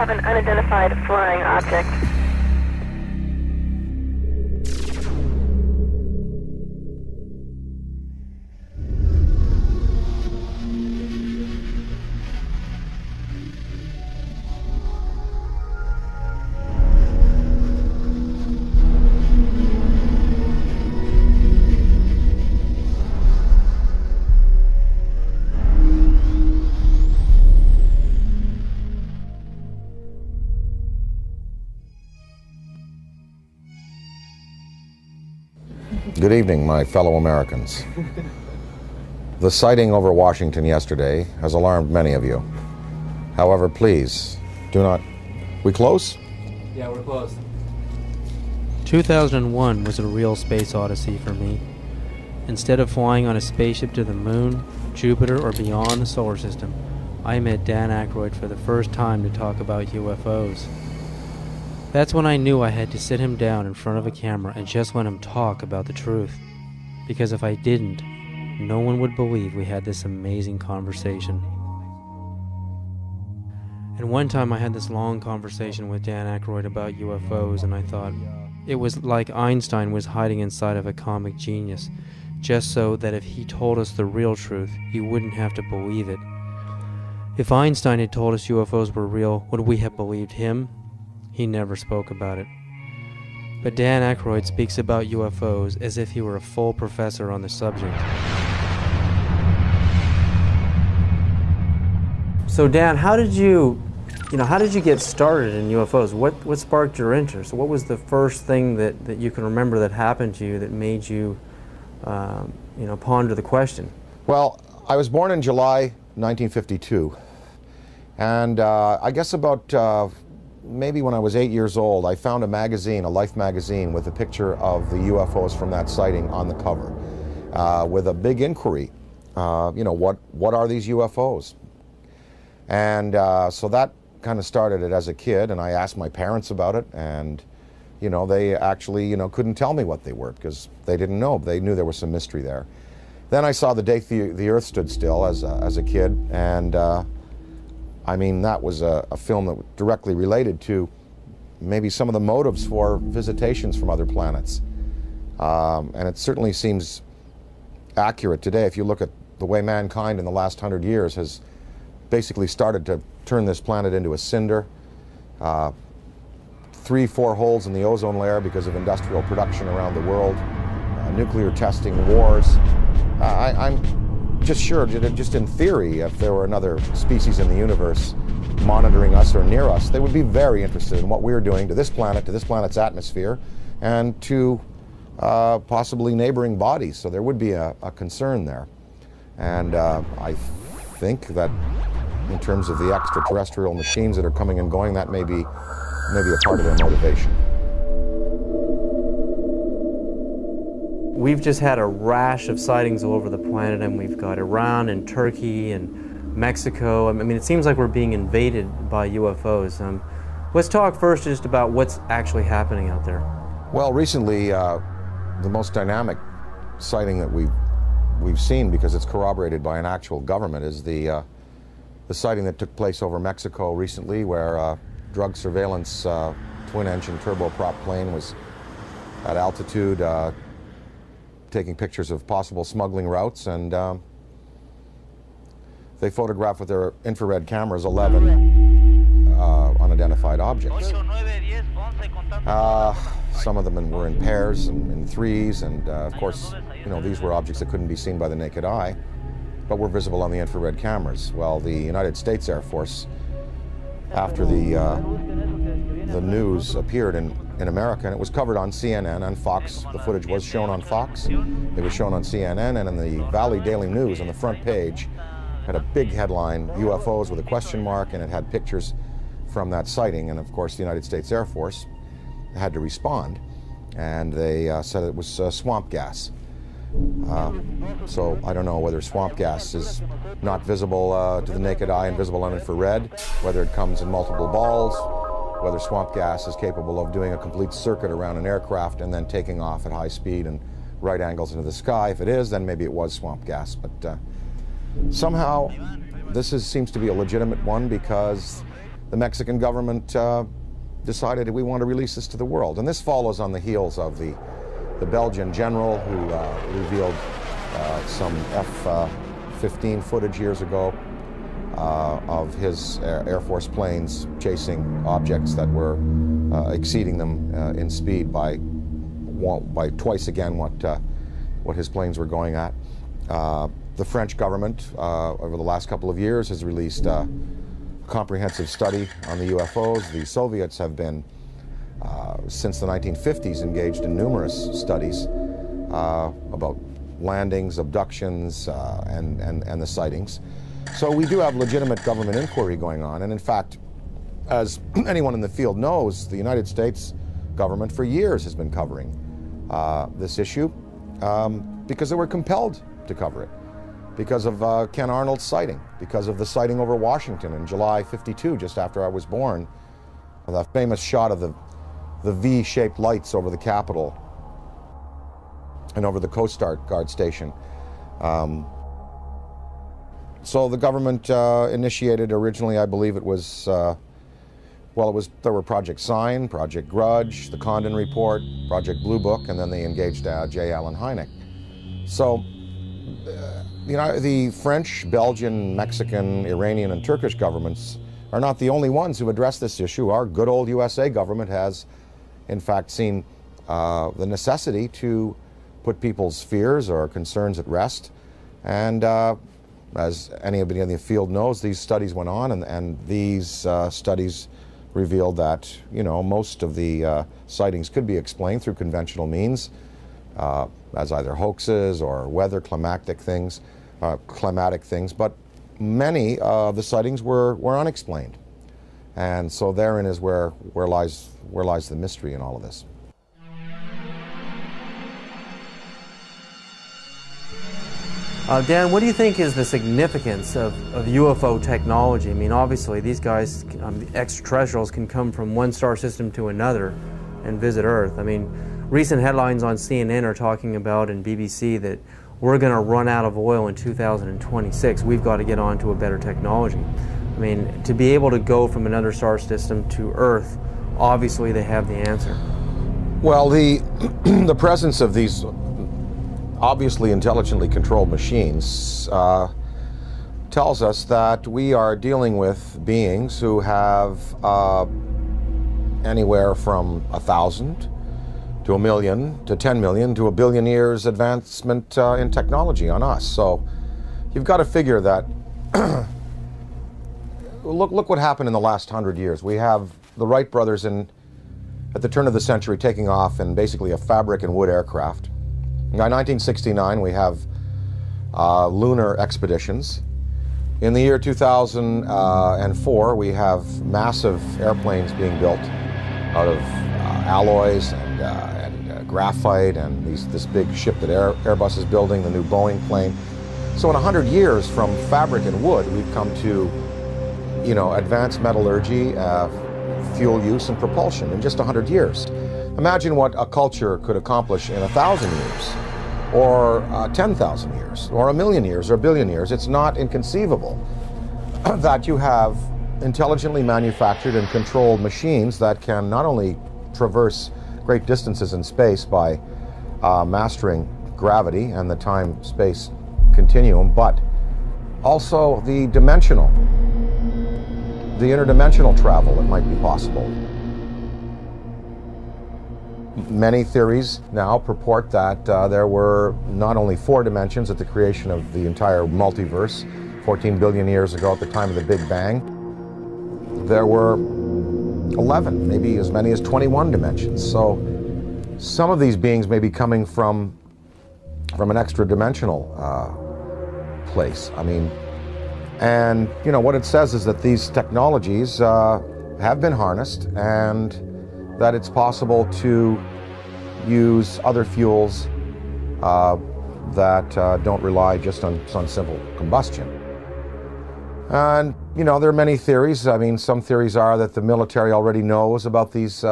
have an unidentified flying object. Good evening, my fellow Americans. The sighting over Washington yesterday has alarmed many of you. However, please, do not... We close? Yeah, we're close. 2001 was a real space odyssey for me. Instead of flying on a spaceship to the moon, Jupiter, or beyond the solar system, I met Dan Aykroyd for the first time to talk about UFOs. That's when I knew I had to sit him down in front of a camera and just let him talk about the truth. Because if I didn't, no one would believe we had this amazing conversation. And one time I had this long conversation with Dan Aykroyd about UFOs, and I thought it was like Einstein was hiding inside of a comic genius, just so that if he told us the real truth, you wouldn't have to believe it. If Einstein had told us UFOs were real, would we have believed him? He never spoke about it. But Dan Aykroyd speaks about UFOs as if he were a full professor on the subject. So Dan, how did you get started in UFOs? What sparked your interest? What was the first thing that you can remember that happened to you that made you, ponder the question? Well, I was born in July 1952. And I guess about maybe when I was 8 years old, I found a magazine, a Life magazine, with a picture of the UFOs from that sighting on the cover, with a big inquiry. What are these UFOs? And so that kind of started it as a kid, and I asked my parents about it, and they actually couldn't tell me what they were because they didn't know. They knew there was some mystery there. Then I saw The Day the Earth Stood Still as a kid, and that was a film that directly related to maybe some of the motives for visitations from other planets. And it certainly seems accurate today if you look at the way mankind in the last 100 years has basically started to turn this planet into a cinder. 3-4 holes in the ozone layer because of industrial production around the world, nuclear testing, wars. I'm just sure, just in theory, if there were another species in the universe monitoring us or near us, they would be very interested in what we're doing to this planet, to this planet's atmosphere, and to possibly neighboring bodies. So there would be a concern there. And I think that in terms of the extraterrestrial machines that are coming and going, that may be a part of their motivation. We've just had a rash of sightings all over the planet, and we've got Iran and Turkey and Mexico. I mean, it seems like we're being invaded by UFOs. Let's talk first just about what's actually happening out there. Well, recently, the most dynamic sighting that we've seen, because it's corroborated by an actual government, is the sighting that took place over Mexico recently, where drug surveillance twin-engine turboprop plane was at altitude, taking pictures of possible smuggling routes, and they photographed with their infrared cameras 11 unidentified objects. Some of them were in pairs and in threes, and of course, these were objects that couldn't be seen by the naked eye, but were visible on the infrared cameras. Well, the United States Air Force, after the news appeared in America, and it was covered on CNN and Fox. The footage was shown on Fox. It was shown on CNN, and in the Valley Daily News on the front page had a big headline, UFOs with a question mark, and it had pictures from that sighting. And of course, the United States Air Force had to respond, and they said it was swamp gas. So I don't know whether swamp gas is not visible to the naked eye and visible on infrared, whether it comes in multiple balls, whether swamp gas is capable of doing a complete circuit around an aircraft and then taking off at high speed and right angles into the sky. If it is, then maybe it was swamp gas. But somehow this seems to be a legitimate one, because the Mexican government decided we want to release this to the world. And this follows on the heels of the Belgian general who revealed some F-15 footage years ago of his Air Force planes chasing objects that were exceeding them in speed by twice again what his planes were going at. The French government, over the last couple of years, has released a comprehensive study on the UFOs. The Soviets have been, since the 1950s, engaged in numerous studies about landings, abductions, and the sightings. So we do have legitimate government inquiry going on. And in fact, as anyone in the field knows, the United States government for years has been covering this issue because they were compelled to cover it, because of Ken Arnold's sighting, because of the sighting over Washington in July '52, just after I was born, the famous shot of the V-shaped lights over the Capitol and over the Coast Guard station. So the government initiated originally, I believe it was, there were Project Sign, Project Grudge, the Condon Report, Project Blue Book, and then they engaged J. Allen Hynek. So, the French, Belgian, Mexican, Iranian, and Turkish governments are not the only ones who address this issue. Our good old USA government has, in fact, seen the necessity to put people's fears or concerns at rest. And as anybody in the field knows, these studies went on, and these studies revealed that, most of the sightings could be explained through conventional means, as either hoaxes or weather climatic things, but many of the sightings were unexplained. And so therein is where lies the mystery in all of this. Dan, what do you think is the significance of UFO technology? I mean, obviously, these guys, the extraterrestrials, can come from one star system to another and visit Earth. I mean, recent headlines on CNN are talking about, and BBC, that we're going to run out of oil in 2026. We've got to get on to a better technology. I mean, to be able to go from another star system to Earth, obviously they have the answer. Well, the presence of these obviously intelligently controlled machines tells us that we are dealing with beings who have anywhere from 1,000 to 1 million to 10 million to 1 billion years advancement in technology on us. So you've got to figure that look what happened in the last 100 years. We have the Wright brothers at the turn of the century taking off in basically a fabric and wood aircraft. By 1969, we have lunar expeditions. In the year 2004, we have massive airplanes being built out of alloys and graphite, and this big ship that Airbus is building, the new Boeing plane. So in 100 years, from fabric and wood, we've come to, advanced metallurgy, fuel use, and propulsion in just 100 years. Imagine what a culture could accomplish in 1,000 years, or 10,000 years, or 1 million years, or 1 billion years. It's not inconceivable that you have intelligently manufactured and controlled machines that can not only traverse great distances in space by mastering gravity and the time-space continuum, but also the interdimensional travel that might be possible. Many theories now purport that there were not only 4 dimensions at the creation of the entire multiverse 14 billion years ago at the time of the Big Bang. There were 11, maybe as many as 21 dimensions. So some of these beings may be coming from an extra dimensional place. I mean, and what it says is that these technologies have been harnessed, and that it's possible to use other fuels that don't rely just on simple combustion. And there are many theories. I mean, some theories are that the military already knows about these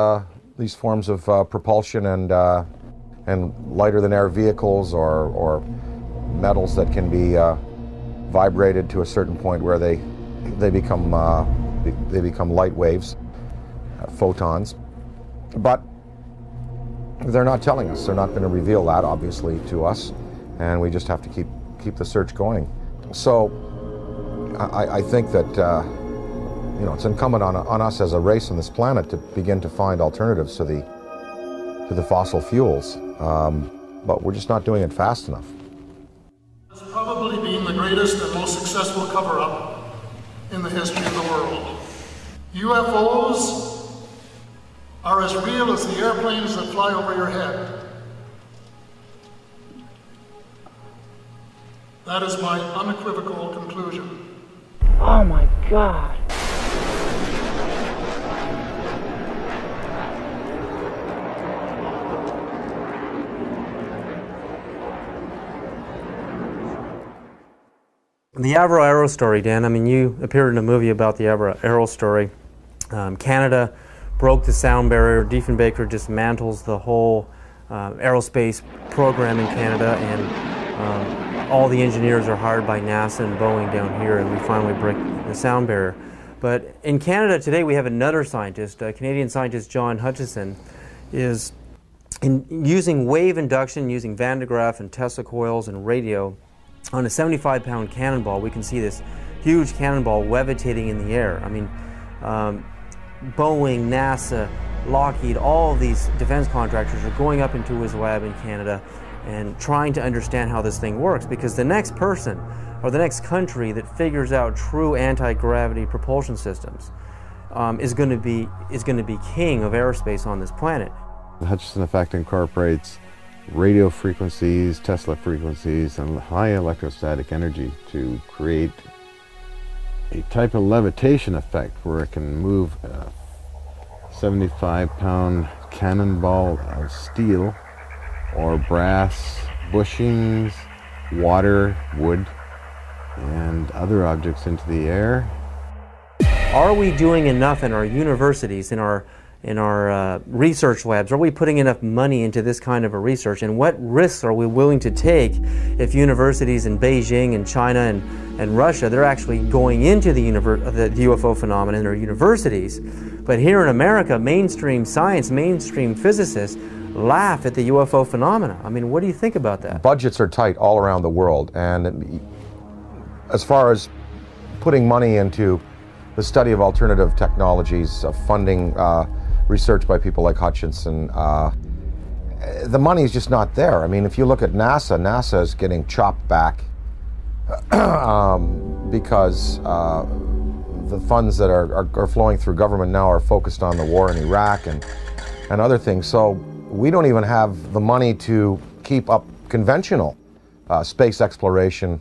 forms of propulsion and lighter than air vehicles or metals that can be vibrated to a certain point where they become they become light waves, photons. But they're not telling us. They're not going to reveal that, obviously, to us, and we just have to keep the search going. So I think that it's incumbent on us as a race on this planet to begin to find alternatives to the fossil fuels, but we're just not doing it fast enough. It's probably been the greatest and most successful cover-up in the history of the world. UFOs are as real as the airplanes that fly over your head. That is my unequivocal conclusion. Oh my God. The Avro Arrow story, Dan, I mean, you appeared in a movie about the Avro Arrow story. Canada broke the sound barrier. Diefenbaker dismantles the whole aerospace program in Canada, and all the engineers are hired by NASA and Boeing down here, and we finally break the sound barrier. But in Canada today, we have another scientist, Canadian scientist John Hutchison, is using wave induction, using Van de Graaff and Tesla coils and radio. On a 75-pound cannonball, we can see this huge cannonball levitating in the air. I mean, Boeing, NASA, Lockheed, all of these defense contractors are going up into his lab in Canada and trying to understand how this thing works, because the next person or the next country that figures out true anti-gravity propulsion systems is going to be king of aerospace on this planet. The Hutchison effect incorporates radio frequencies, Tesla frequencies, and high electrostatic energy to create a type of levitation effect where it can move a 75-pound cannonball of steel or brass bushings, water, wood, and other objects into the air. Are we doing enough in our universities, in our research labs? Are we putting enough money into this kind of a research? And what risks are we willing to take if universities in Beijing and China and Russia, they're actually going into the UFO phenomenon in their universities? But here in America, mainstream science, mainstream physicists laugh at the UFO phenomena. I mean, what do you think about that? Budgets are tight all around the world, and as far as putting money into the study of alternative technologies, funding research by people like Hutchison, the money is just not there. I mean, if you look at NASA, NASA is getting chopped back because the funds that are flowing through government now are focused on the war in Iraq and other things. So we don't even have the money to keep up conventional space exploration,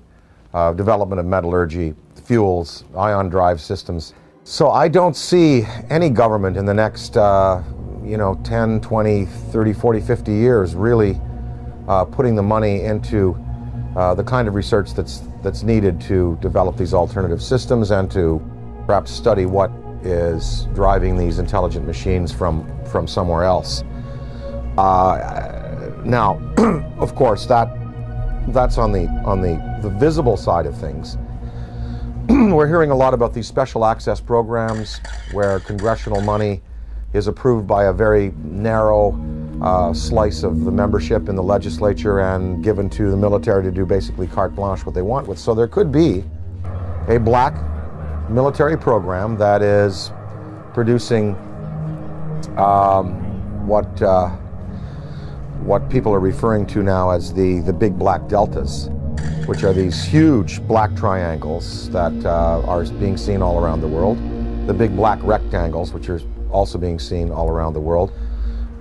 development of metallurgy, fuels, ion drive systems. So I don't see any government in the next 10, 20, 30, 40, 50 years really putting the money into the kind of research that's needed to develop these alternative systems and to perhaps study what is driving these intelligent machines from somewhere else. Now, of course, that's on the visible side of things. We're hearing a lot about these special access programs where congressional money is approved by a very narrow slice of the membership in the legislature and given to the military to do basically carte blanche what they want with. So there could be a black military program that is producing what people are referring to now as the big black deltas, which are these huge black triangles that are being seen all around the world, the big black rectangles, which are also being seen all around the world.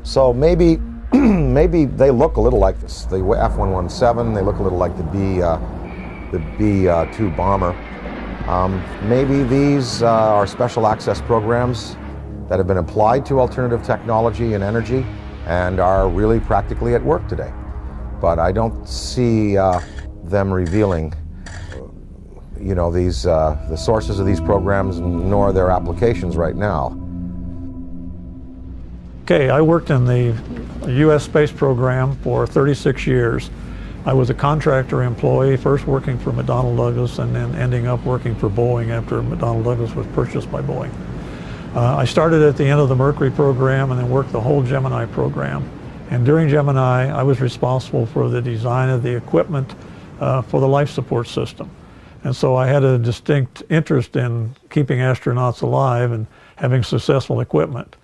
So maybe they look a little like this. The F-117, they look a little like the B-2 bomber. Maybe these are special access programs that have been applied to alternative technology and energy and are really practically at work today. But I don't see them revealing, the sources of these programs nor their applications right now. Okay, I worked in the U.S. space program for 36 years. I was a contractor employee, first working for McDonnell Douglas and then ending up working for Boeing after McDonnell Douglas was purchased by Boeing. I started at the end of the Mercury program and then worked the whole Gemini program. And during Gemini, I was responsible for the design of the equipment for the life support system. And so I had a distinct interest in keeping astronauts alive and having successful equipment.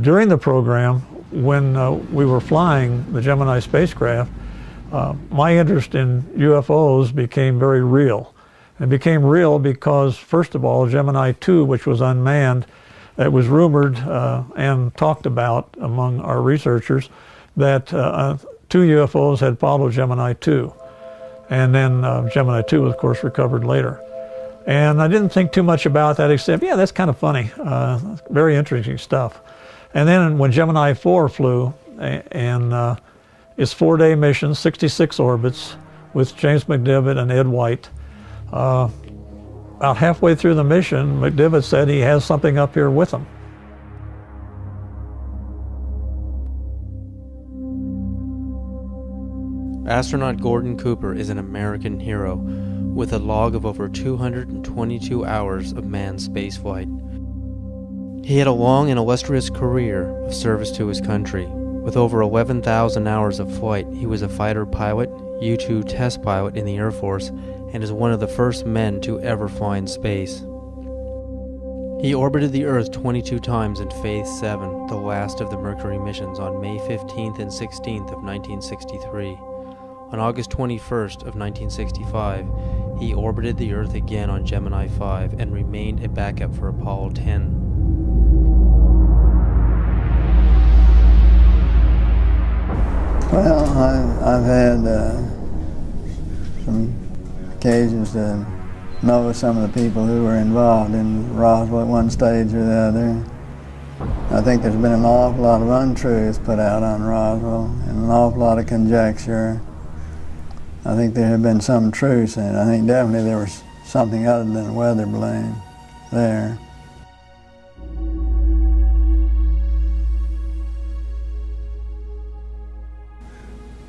During the program, when we were flying the Gemini spacecraft, my interest in UFOs became very real. It became real because, first of all, Gemini 2, which was unmanned, it was rumored and talked about among our researchers that 2 UFOs had followed Gemini 2. And then Gemini 2 was, of course, recovered later. And I didn't think too much about that except, yeah, that's kind of funny. Very interesting stuff. And then when Gemini 4 flew, and it's 4-day mission, 66 orbits, with James McDivitt and Ed White. About halfway through the mission, McDivitt said he has something up here with him. Astronaut Gordon Cooper is an American hero with a log of over 222 hours of manned spaceflight. He had a long and illustrious career of service to his country. With over 11,000 hours of flight, he was a fighter pilot, U-2 test pilot in the Air Force, and is one of the first men to ever fly in space. He orbited the Earth 22 times in Phase 7, the last of the Mercury missions, on May 15th and 16th of 1963. On August 21st of 1965, he orbited the Earth again on Gemini 5 and remained a backup for Apollo 10. Well, I've had some occasions to know some of the people who were involved in Roswell at one stage or the other. I think there's been an awful lot of untruths put out on Roswell and an awful lot of conjecture. I think there have been some truths in it. I think definitely there was something other than a weather balloon there.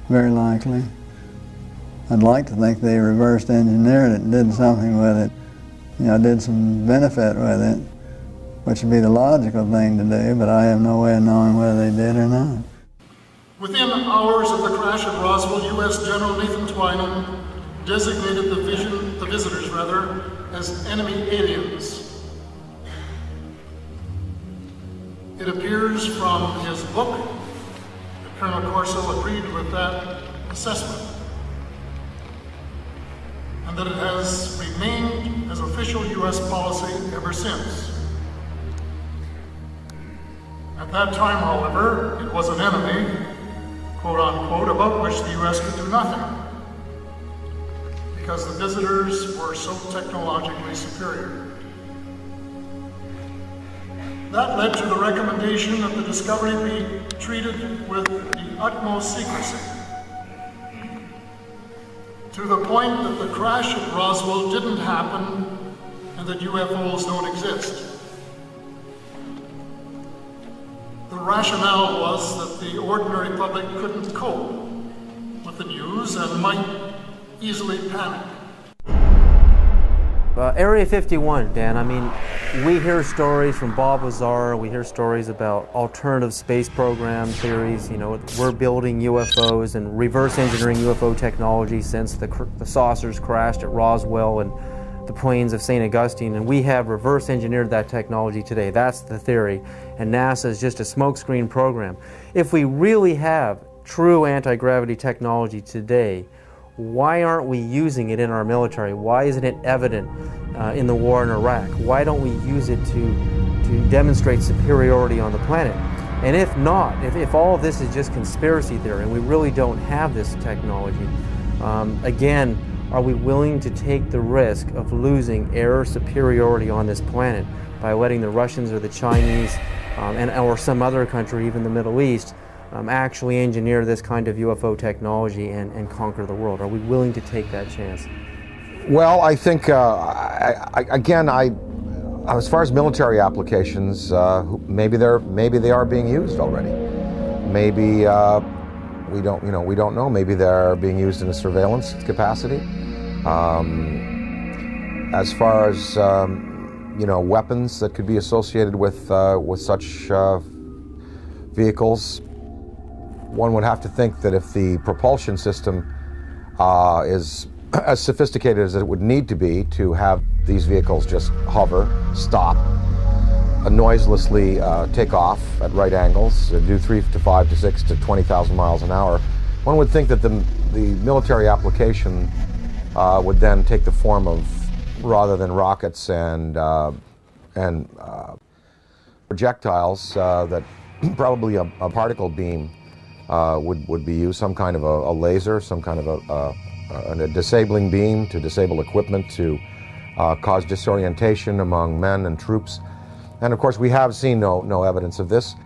Very likely. I'd like to think they reversed engineered it and did something with it. You know, did some benefit with it, which would be the logical thing to do, but I have no way of knowing whether they did or not. Within hours of the crash at Roswell, U.S. General Nathan Twining designated the visitors as enemy aliens. It appears from his book that Colonel Corso agreed with that assessment, and that it has remained as official U.S. policy ever since. At that time, however, it was an enemy, quote unquote, about which the U.S. could do nothing, because the visitors were so technologically superior. That led to the recommendation that the discovery be treated with the utmost secrecy, to the point that the crash at Roswell didn't happen and that UFOs don't exist. The rationale was that the ordinary public couldn't cope with the news and might easily panic. Area 51, Dan, I mean, we hear stories from Bob Lazar, we hear stories about alternative space program theories, you know, we're building UFOs and reverse engineering UFO technology since the saucers crashed at Roswell and the plains of St. Augustine, and we have reverse engineered that technology today. That's the theory, and NASA is just a smokescreen program. If we really have true anti-gravity technology today, why aren't we using it in our military? Why isn't it evident in the war in Iraq? Why don't we use it to demonstrate superiority on the planet? And if not, if all of this is just conspiracy theory and we really don't have this technology, again, are we willing to take the risk of losing air superiority on this planet by letting the Russians or the Chinese or some other country, even the Middle East, actually engineer this kind of UFO technology and conquer the world? Are we willing to take that chance? Well, I think, again, as far as military applications, maybe they are being used already. Maybe we don't know. Maybe they're being used in a surveillance capacity. As far as weapons that could be associated with such vehicles, one would have to think that if the propulsion system is as sophisticated as it would need to be to have these vehicles just hover, stop, noiselessly take off at right angles, do 3 to 5 to 6 to 20,000 miles an hour, one would think that the military application would then take the form of, rather than rockets and projectiles, that probably a particle beam would be used, some kind of a laser, some kind of a disabling beam to disable equipment, to cause disorientation among men and troops. And of course, we have seen no evidence of this.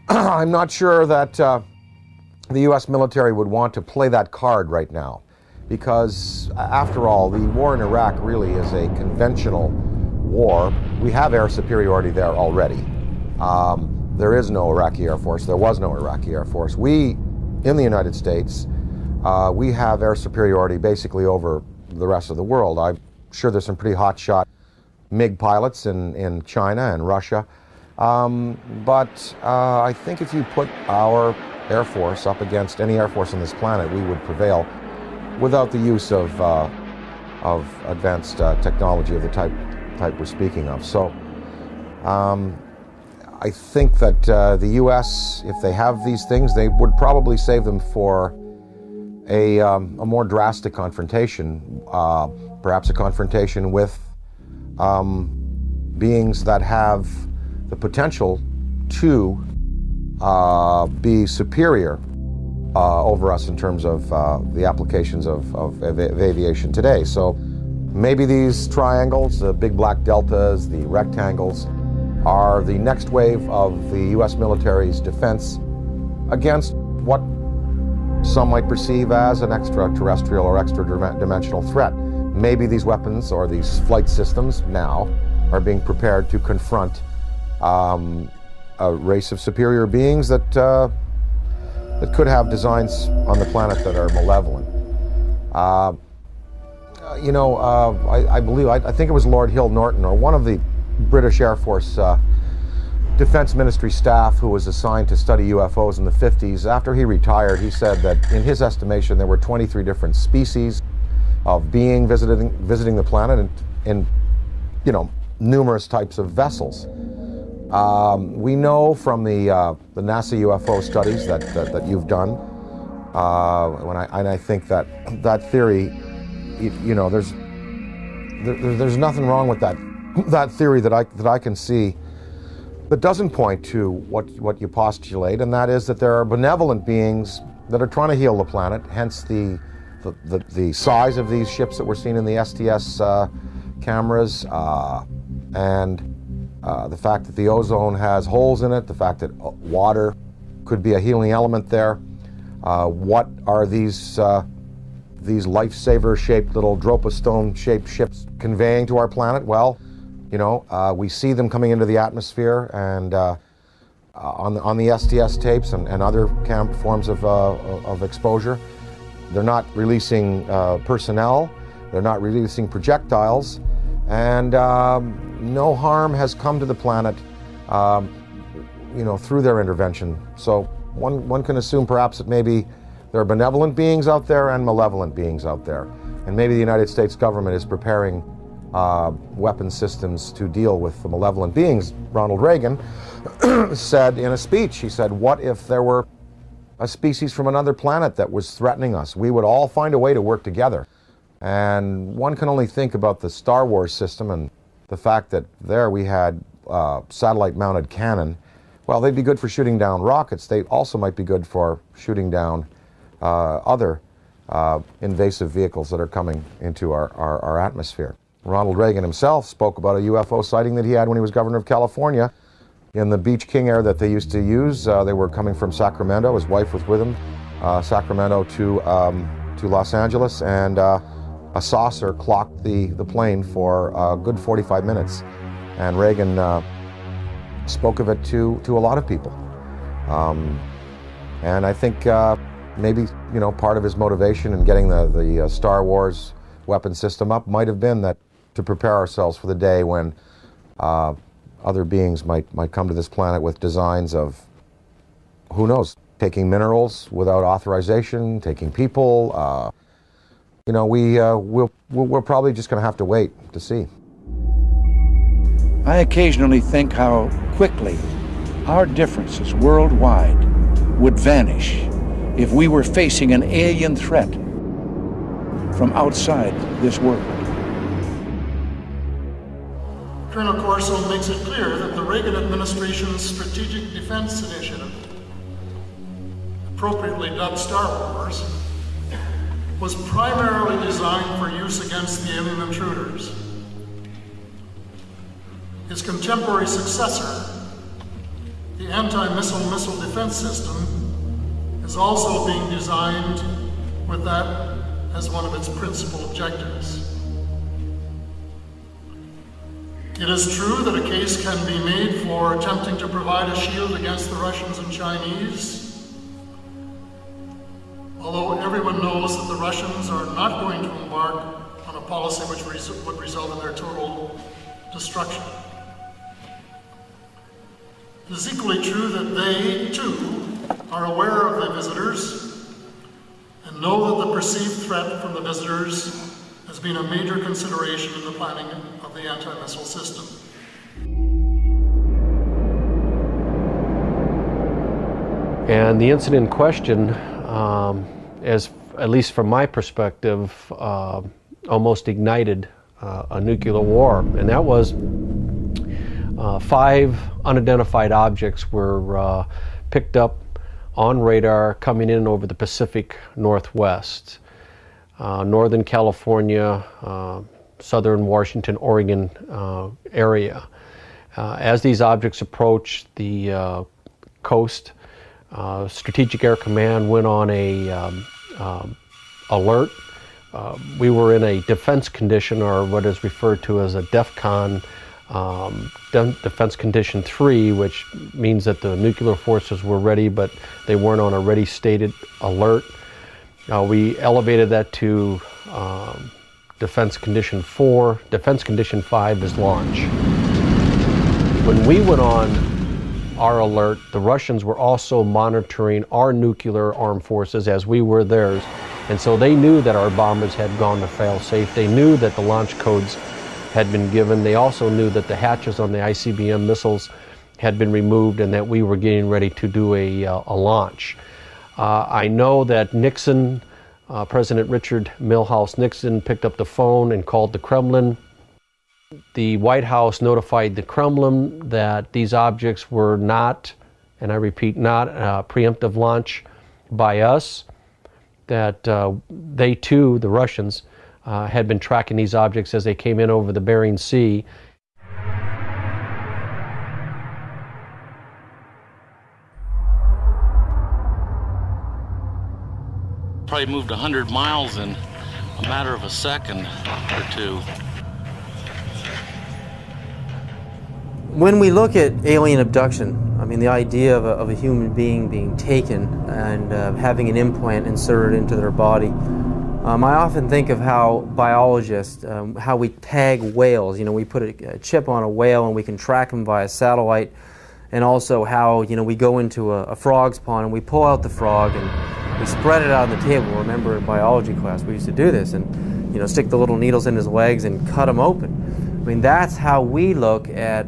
I'm not sure that the U.S. military would want to play that card right now, because after all, the war in Iraq really is a conventional war. We have air superiority there already. There is no Iraqi Air Force. There was no Iraqi Air Force. We, in the United States, we have air superiority basically over the rest of the world. I'm sure there's some pretty hotshot MiG pilots in China and Russia. But I think if you put our Air Force up against any Air Force on this planet, we would prevail without the use of advanced technology of the type we're speaking of. So I think that the U.S., if they have these things, they would probably save them for a more drastic confrontation, perhaps a confrontation with beings that have the potential to be superior over us in terms of the applications of aviation today. So maybe these triangles, the big black deltas, the rectangles, are the next wave of the U.S. military's defense against what some might perceive as an extraterrestrial or extra-dimensional threat. Maybe these weapons or these flight systems now are being prepared to confront a race of superior beings that could have designs on the planet that are malevolent. I think it was Lord Hill Norton, or one of the British Air Force Defense Ministry staff who was assigned to study UFOs in the 50s. After he retired, he said that in his estimation there were 23 different species of being visiting the planet in numerous types of vessels. We know from the NASA UFO studies that you've done, and I think that theory, there's nothing wrong with that theory that I can see that doesn't point to what you postulate, and that is that there are benevolent beings that are trying to heal the planet, hence the size of these ships that we're seeing in the STS cameras, and the fact that the ozone has holes in it, the fact that water could be a healing element there. What are these lifesaver-shaped little Dropostone-shaped ships conveying to our planet? Well, we see them coming into the atmosphere, and on the STS tapes and other forms of exposure, they're not releasing personnel, they're not releasing projectiles, and no harm has come to the planet, through their intervention. So one can assume perhaps that maybe there are benevolent beings out there and malevolent beings out there, and maybe the United States government is preparing weapon systems to deal with the malevolent beings. Ronald Reagan said in a speech, he said, what if there were a species from another planet that was threatening us? We would all find a way to work together. And one can only think about the Star Wars system and the fact that there we had satellite-mounted cannon. Well, they'd be good for shooting down rockets. They also might be good for shooting down other invasive vehicles that are coming into our atmosphere. Ronald Reagan himself spoke about a UFO sighting that he had when he was governor of California in the Beach King Air that they used to use. They were coming from Sacramento. His wife was with him, Sacramento to Los Angeles, and a saucer clocked the plane for a good 45 minutes. And Reagan spoke of it to a lot of people. And I think maybe, you know, part of his motivation in getting the Star Wars weapon system up might have been that to prepare ourselves for the day when other beings might come to this planet with designs of, who knows, taking minerals without authorization, taking people. You know, we're probably just going to have to wait to see. I occasionally think how quickly our differences worldwide would vanish if we were facing an alien threat from outside this world. Colonel Corso makes it clear that the Reagan administration's Strategic Defense Initiative, appropriately dubbed Star Wars, was primarily designed for use against the alien intruders. His contemporary successor, the anti-missile missile defense system, is also being designed with that as one of its principal objectives. It is true that a case can be made for attempting to provide a shield against the Russians and Chinese, although everyone knows that the Russians are not going to embark on a policy which would result in their total destruction. It is equally true that they, too, are aware of the visitors and know that the perceived threat from the visitors has been a major consideration in the planning of the anti-missile system. And the incident in question, as at least from my perspective, almost ignited a nuclear war, and that was 5 unidentified objects were picked up on radar coming in over the Pacific Northwest, Northern California, Southern Washington, Oregon area. As these objects approached the coast, Strategic Air Command went on a alert. We were in a defense condition, or what is referred to as a DEFCON, Defense Condition 3, which means that the nuclear forces were ready, but they weren't on a ready stated alert. We elevated that to Defense Condition 4. Defense Condition 5 is launch. When we went on our alert, the Russians were also monitoring our nuclear armed forces as we were theirs. And so they knew that our bombers had gone to fail-safe. They knew that the launch codes had been given. They also knew that the hatches on the ICBM missiles had been removed and that we were getting ready to do a launch. I know that Nixon, President Richard Milhouse Nixon, picked up the phone and called the Kremlin. The White House notified the Kremlin that these objects were not, and I repeat, not a preemptive launch by us, that they too, the Russians, had been tracking these objects as they came in over the Bering Sea. Probably moved 100 miles in a matter of a second or two. When we look at alien abduction, I mean, the idea of a human being being taken and having an implant inserted into their body, I often think of how biologists, how we tag whales. You know, we put a chip on a whale and we can track them via satellite, and also how, you know, we go into a frog's pond and we pull out the frog and we spread it out on the table. Remember in biology class we used to do this, and, you know, stick the little needles in his legs and cut him open. I mean, that's how we look at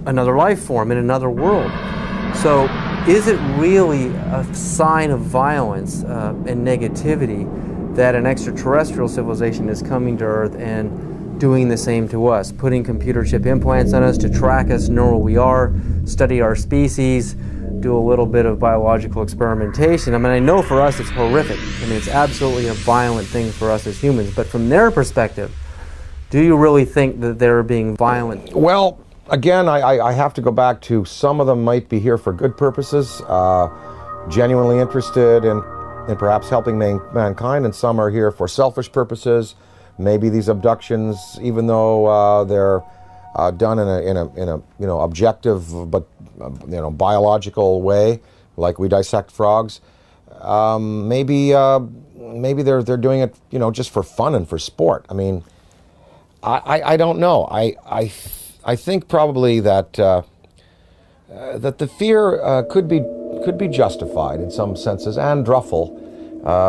another life form in another world. So is it really a sign of violence and negativity that an extraterrestrial civilization is coming to Earth and doing the same to us, putting computer chip implants on us to track us, know where we are, study our species, do a little bit of biological experimentation? I mean, I know for us it's horrific. I mean, it's absolutely a violent thing for us as humans, but from their perspective, do you really think that they're being violent? Well, again, I have to go back to some of them might be here for good purposes, genuinely interested in perhaps helping mankind, and some are here for selfish purposes. Maybe these abductions, even though they're done in a objective but biological way, like we dissect frogs. Maybe they're doing it, you know, just for fun and for sport. I mean, I don't know. I think probably that that the fear could be justified in some senses. Anne Druffel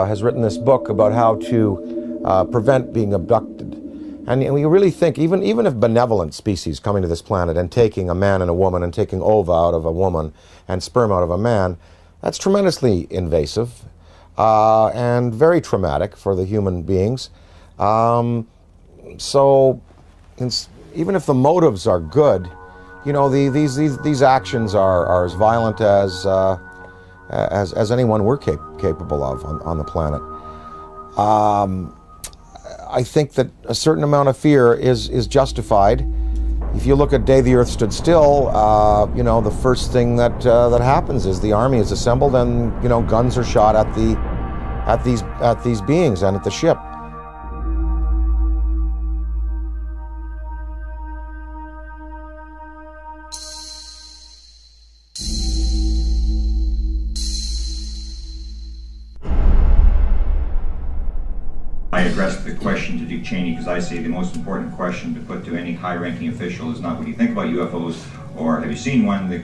has written this book about how to prevent being abducted. And we really think, even if benevolent species coming to this planet and taking a man and a woman and taking ova out of a woman and sperm out of a man, that's tremendously invasive and very traumatic for the human beings. So even if the motives are good, you know, these actions are as violent as anyone we're capable of on the planet. I think that a certain amount of fear is justified. If you look at Day the Earth Stood Still, you know, the first thing that happens is the army is assembled, and you know, guns are shot at these beings and at the ship. I addressed the question to Dick Cheney because I say the most important question to put to any high-ranking official is not what do you think about UFOs or have you seen one. The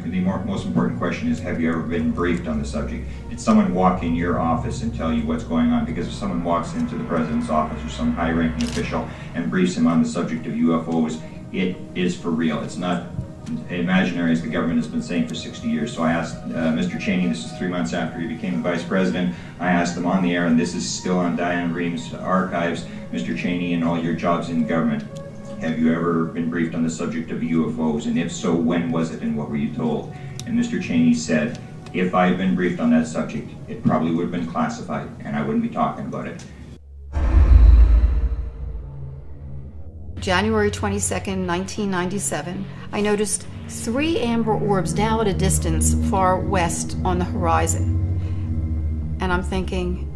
most important question is, have you ever been briefed on the subject? Did someone walk in your office and tell you what's going on? Because if someone walks into the president's office or some high-ranking official and briefs him on the subject of UFOs, it is for real. It's not imaginary, as the government has been saying for 60 years. So I asked Mr. Cheney, this is 3 months after he became the vice president, I asked him on the air, and this is still on Diane Ream's archives, Mr. Cheney, in all your jobs in government, have you ever been briefed on the subject of UFOs? And if so, when was it and what were you told? And Mr. Cheney said, if I had been briefed on that subject, it probably would have been classified and I wouldn't be talking about it. January 22nd, 1997, I noticed 3 amber orbs now at a distance far west on the horizon. And I'm thinking,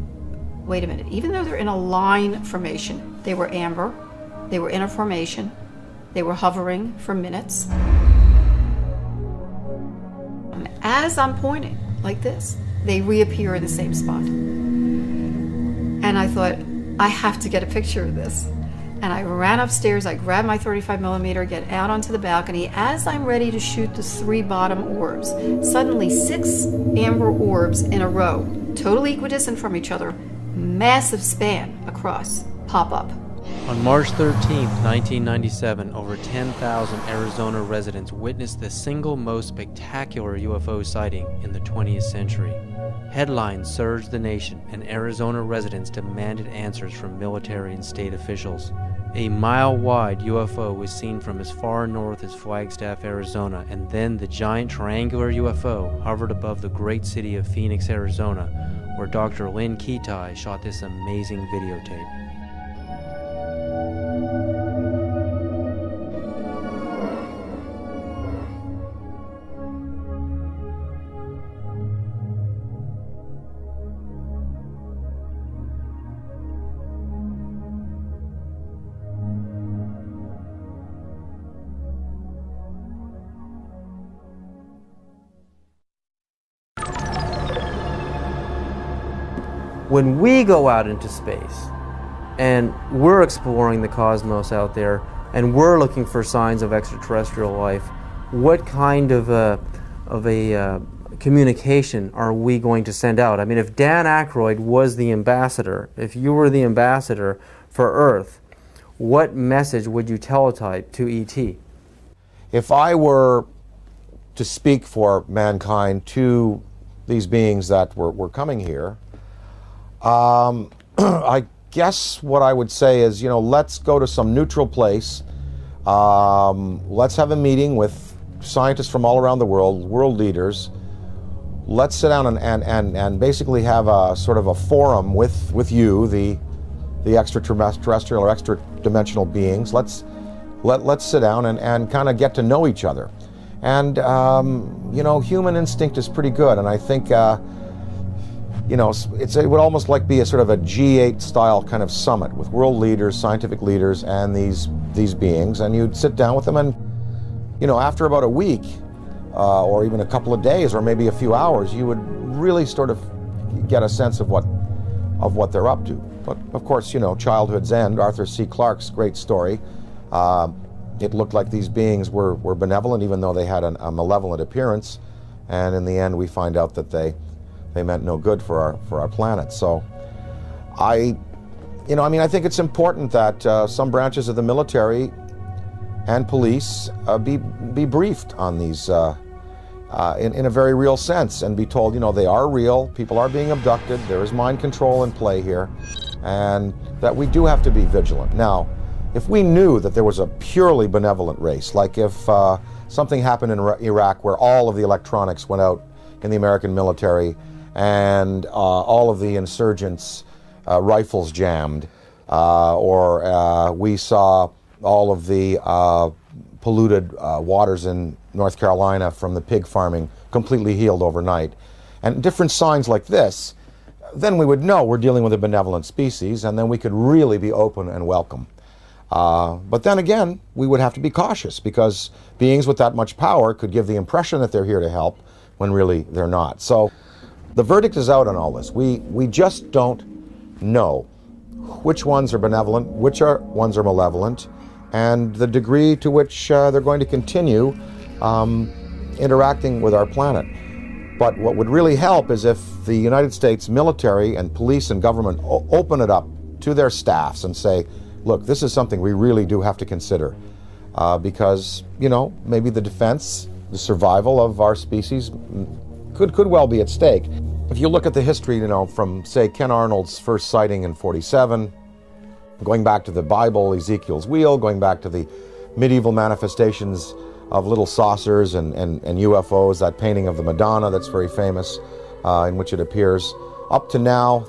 wait a minute, even though they're in a line formation, they were amber, they were in a formation, they were hovering for minutes. And as I'm pointing like this, they reappear in the same spot. And I thought, I have to get a picture of this. And I ran upstairs, I grabbed my 35mm, get out onto the balcony. As I'm ready to shoot the 3 bottom orbs, suddenly 6 amber orbs in a row, totally equidistant from each other, massive span across, pop up. On March 13, 1997, over 10,000 Arizona residents witnessed the single most spectacular UFO sighting in the 20th century. Headlines surged the nation, and Arizona residents demanded answers from military and state officials. A mile-wide UFO was seen from as far north as Flagstaff, Arizona, and then the giant triangular UFO hovered above the great city of Phoenix, Arizona, where Dr. Lynn Kitai shot this amazing videotape. When we go out into space and we're exploring the cosmos out there and we're looking for signs of extraterrestrial life, what kind of a communication are we going to send out? I mean, if Dan Aykroyd was the ambassador, if you were the ambassador for Earth, what message would you teletype to ET? If I were to speak for mankind to these beings that were coming here, I guess what I would say is, you know, let's go to some neutral place. Let's have a meeting with scientists from all around the world leaders. Let's sit down and basically have a sort of a forum with you, the extraterrestrial or extra-dimensional beings. Let's sit down and kind of get to know each other. And, you know, human instinct is pretty good, and I think you know, it would almost like be a sort of a G8 style kind of summit with world leaders, scientific leaders, and these beings, and you'd sit down with them, and you know, after about a week, or even a couple of days, or maybe a few hours, you would really sort of get a sense of what they're up to. But of course, you know, childhood's end, Arthur C. Clarke's great story. It looked like these beings were benevolent, even though they had a malevolent appearance. And in the end, we find out that they meant no good for our planet. So I think it's important that some branches of the military and police be briefed on these in a very real sense, and be told, you know, they are real, people are being abducted, there is mind control in play here, and that we do have to be vigilant. Now, if we knew that there was a purely benevolent race, like if something happened in Iraq where all of the electronics went out in the American military and all of the insurgents' rifles jammed, or we saw all of the polluted waters in North Carolina from the pig farming completely healed overnight, and different signs like this, then we would know we're dealing with a benevolent species, and then we could really be open and welcome. But then again, we would have to be cautious, because beings with that much power could give the impression that they're here to help when really they're not. So the verdict is out on all this. We just don't know which ones are benevolent, which ones are malevolent, and the degree to which they're going to continue interacting with our planet. But what would really help is if the United States military and police and government open it up to their staffs and say, look, this is something we really do have to consider, because, you know, maybe the defense, the survival of our species could well be at stake. If you look at the history, you know, from, say, Ken Arnold's first sighting in '47, going back to the Bible, Ezekiel's wheel, going back to the medieval manifestations of little saucers and UFOs, that painting of the Madonna that's very famous, in which it appears, up to now,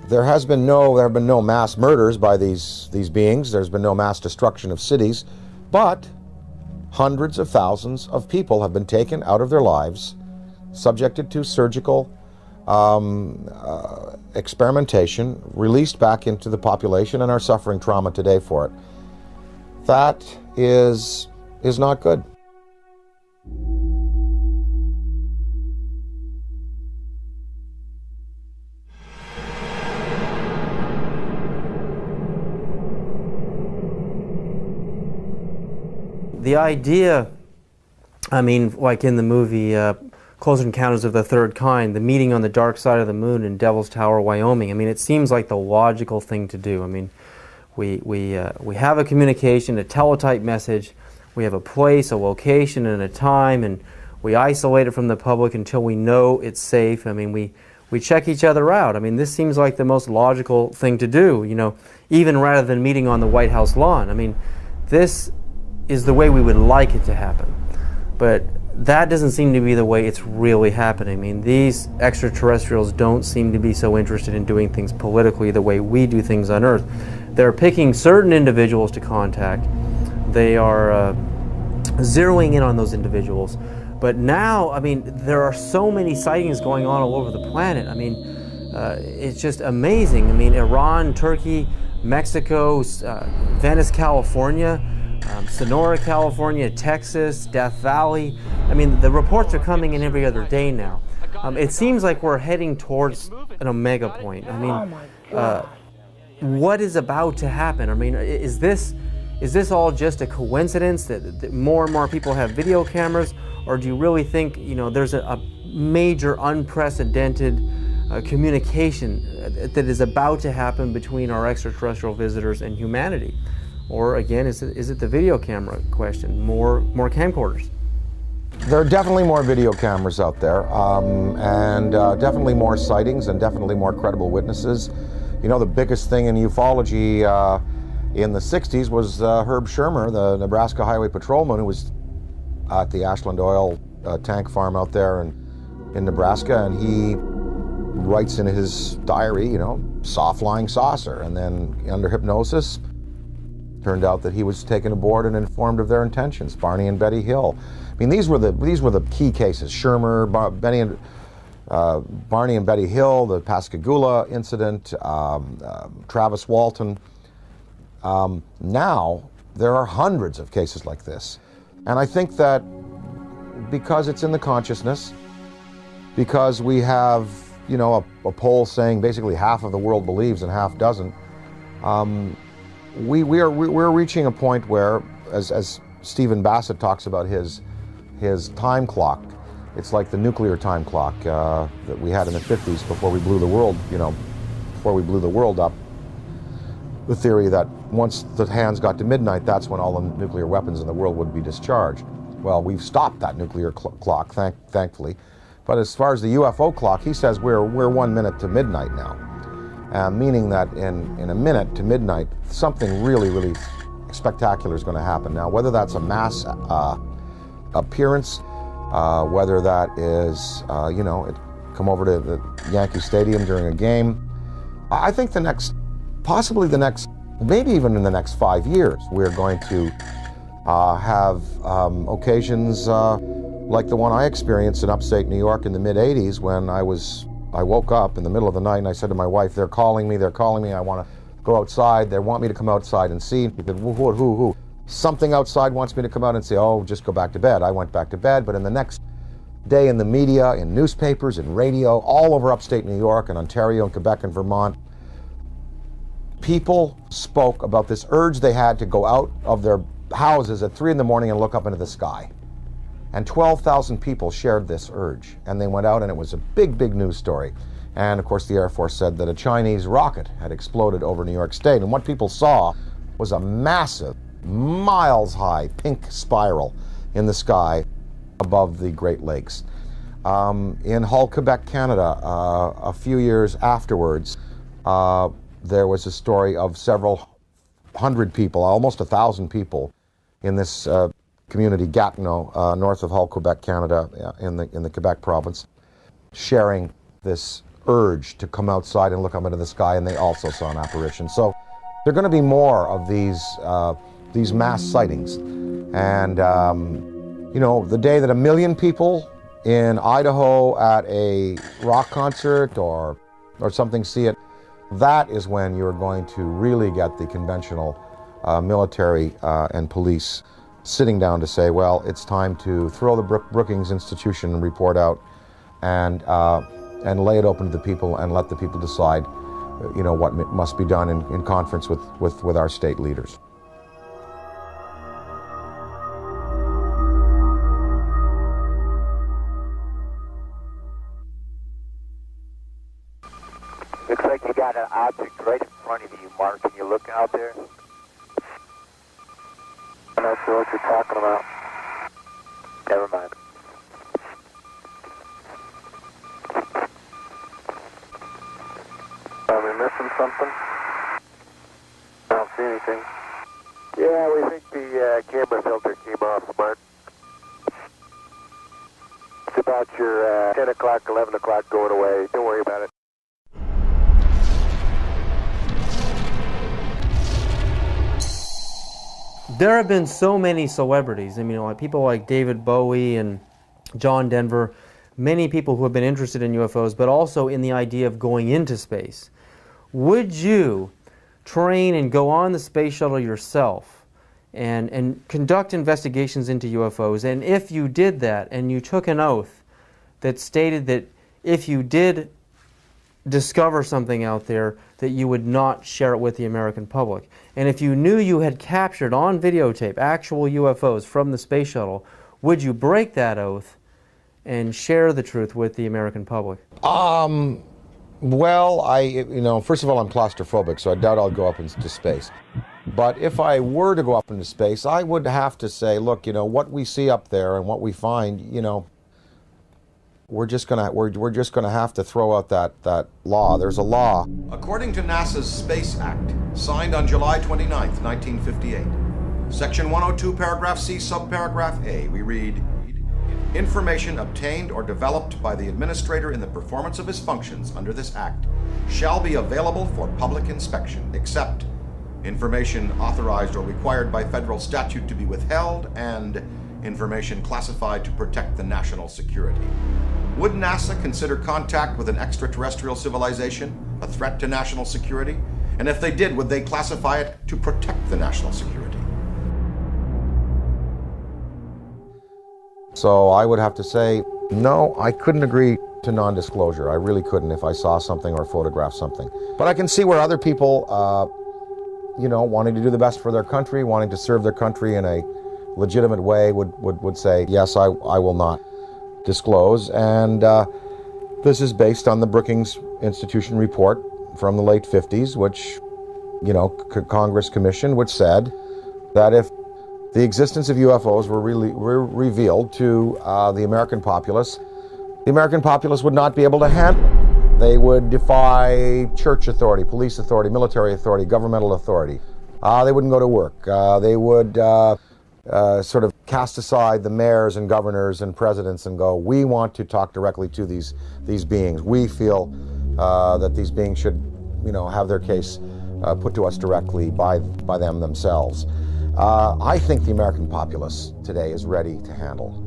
there have been no mass murders by these beings. There's been no mass destruction of cities, but hundreds of thousands of people have been taken out of their lives, subjected to surgical experimentation, released back into the population, and are suffering trauma today for it. That is not good. The idea, I mean, like in the movie Close Encounters of the Third Kind, the meeting on the dark side of the moon in Devil's Tower, Wyoming, I mean, it seems like the logical thing to do. I mean, we have a communication, a teletype message, we have a place, a location, and a time, and we isolate it from the public until we know it's safe. I mean, we check each other out. I mean, this seems like the most logical thing to do, you know, even rather than meeting on the White House lawn. I mean, this is the way we would like it to happen. But that doesn't seem to be the way it's really happening. I mean, these extraterrestrials don't seem to be so interested in doing things politically the way we do things on Earth. They're picking certain individuals to contact. They are zeroing in on those individuals. But now, I mean, there are so many sightings going on all over the planet. I mean, it's just amazing. I mean, Iran, Turkey, Mexico, Venice, California, Sonora, California, Texas, Death Valley. I mean, the reports are coming in every other day now. It seems like we're heading towards an omega point. I mean, what is about to happen? I mean, is this all just a coincidence that more and more people have video cameras, or do you really think, you know, there's a major unprecedented communication that is about to happen between our extraterrestrial visitors and humanity? Or again, is it the video camera question? More camcorders? There are definitely more video cameras out there, and definitely more sightings, and definitely more credible witnesses. You know, the biggest thing in ufology in the 60s was Herb Shermer, the Nebraska Highway Patrolman, who was at the Ashland Oil tank farm out there in Nebraska, and he writes in his diary, you know, saw flying saucer, and then under hypnosis, turned out that he was taken aboard and informed of their intentions. Barney and Betty Hill. I mean, these were the key cases. Shermer, Barney and Betty Hill, the Pascagoula incident, Travis Walton. Now there are hundreds of cases like this. And I think that because it's in the consciousness, because we have, you know, a poll saying basically half of the world believes and half doesn't, we're reaching a point where, as Stephen Bassett talks about his time clock, it's like the nuclear time clock that we had in the 50s before we blew the world, you know, before we blew the world up. The theory that once the hands got to midnight, that's when all the nuclear weapons in the world would be discharged. Well, we've stopped that nuclear clock, thankfully. But as far as the UFO clock, he says we're 1 minute to midnight now, meaning that in a minute to midnight, something really, really spectacular is going to happen. Now, whether that's a mass appearance, whether that is, you know, it come over to the Yankee Stadium during a game, I think possibly the next, maybe even in the next 5 years, we're going to have occasions like the one I experienced in upstate New York in the mid-'80s when I woke up in the middle of the night and I said to my wife, they're calling me, I want to go outside, they want me to come outside and see. He said, who? Something outside wants me to come out and say, oh, just go back to bed. I went back to bed, but in the next day in the media, in newspapers, in radio, all over upstate New York and Ontario and Quebec and Vermont, people spoke about this urge they had to go out of their houses at 3 in the morning and look up into the sky. And 12,000 people shared this urge. And they went out and it was a big, big news story. And of course the Air Force said that a Chinese rocket had exploded over New York State. And what people saw was a massive, miles-high pink spiral in the sky above the Great Lakes. In Hull, Quebec, Canada, a few years afterwards, there was a story of several hundred people, almost 1,000 people, in this community, Gatineau, north of Hull, Quebec, Canada, in the Quebec province, sharing this urge to come outside and look up into the sky, and they also saw an apparition. So there are going to be more of these mass sightings. And, you know, the day that 1 million people in Idaho at a rock concert or something see it, that is when you're going to really get the conventional military and police sitting down to say, well, it's time to throw the Brookings Institution report out and lay it open to the people and let the people decide, you know, what must be done in conference with our state leaders. Looks like you got an object right in front of you, Mark. Can you look out there? I'm not sure what you're talking about. Never mind. Are we missing something? I don't see anything. Yeah, we think the camera filter came off, Mark. It's about your 10 o'clock, 11 o'clock going away. Don't worry about it. There have been so many celebrities, I mean, like people like David Bowie and John Denver, many people who have been interested in UFOs, but also in the idea of going into space. Would you train and go on the space shuttle yourself and conduct investigations into UFOs? And if you did that and you took an oath that stated that if you did discover something out there, that you would not share it with the American public. And if you knew you had captured on videotape actual UFOs from the space shuttle, would you break that oath and share the truth with the American public? Well, you know, first of all, I'm claustrophobic, so I doubt I'll go up into space. But if I were to go up into space, I would have to say, look, you know, what we see up there and what we find, you know, we're just gonna have to throw out that law. There's a law. According to NASA's Space Act, signed on July 29th, 1958, Section 102, Paragraph C, Subparagraph A, we read, information obtained or developed by the administrator in the performance of his functions under this act shall be available for public inspection, except information authorized or required by federal statute to be withheld and information classified to protect the national security. Would NASA consider contact with an extraterrestrial civilization a threat to national security? And if they did, would they classify it to protect the national security? So I would have to say, no, I couldn't agree to non-disclosure. I really couldn't if I saw something or photographed something. But I can see where other people, you know, wanting to do the best for their country, wanting to serve their country in a legitimate way would say, yes, I will not disclose. And this is based on the Brookings Institution report from the late 50s, which, you know, Congress commissioned, which said that if the existence of UFOs were revealed to the American populace would not be able to handle it. They would defy church authority, police authority, military authority, governmental authority. They wouldn't go to work. They would sort of cast aside the mayors and governors and presidents and go, we want to talk directly to these beings. We feel that these beings should, you know, have their case put to us directly by them themselves. I think the American populace today is ready to handle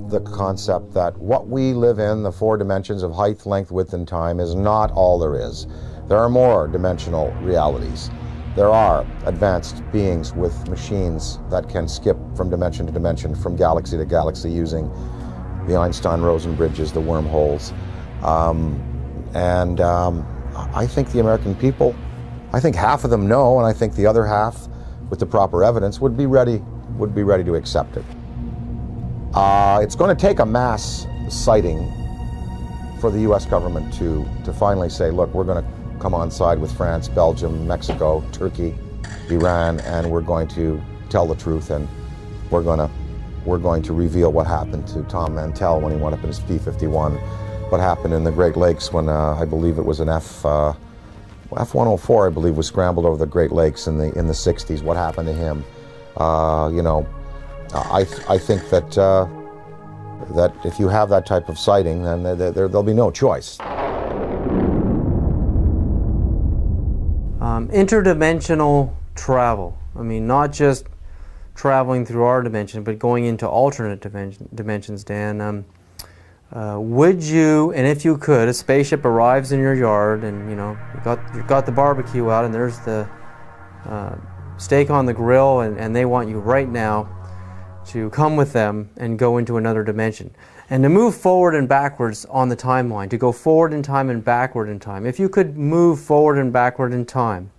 the concept that what we live in, the 4 dimensions of height, length, width, and time, is not all there is. There are more dimensional realities. There are advanced beings with machines that can skip from dimension to dimension, from galaxy to galaxy, using the Einstein-Rosen bridges, the wormholes. I think the American people, I think half of them know, and I think the other half, with the proper evidence, would be ready to accept it. It's going to take a mass sighting for the U.S. government to finally say, look, we're going to come on side with France, Belgium, Mexico, Turkey, Iran, and we're going to tell the truth, and we're going to reveal what happened to Tom Mantell when he went up in his P-51, what happened in the Great Lakes when I believe it was an F-104, I believe, was scrambled over the Great Lakes in the 60s. What happened to him? You know, I think that that if you have that type of sighting, then there'll be no choice. Interdimensional travel. I mean, not just traveling through our dimension, but going into alternate dimensions, Dan. Would you, and if you could, a spaceship arrives in your yard, and you know you've got the barbecue out, and there's the steak on the grill, and they want you right now to come with them and go into another dimension, and to move forward and backwards on the timeline, to go forward in time and backward in time. If you could move forward and backward in time,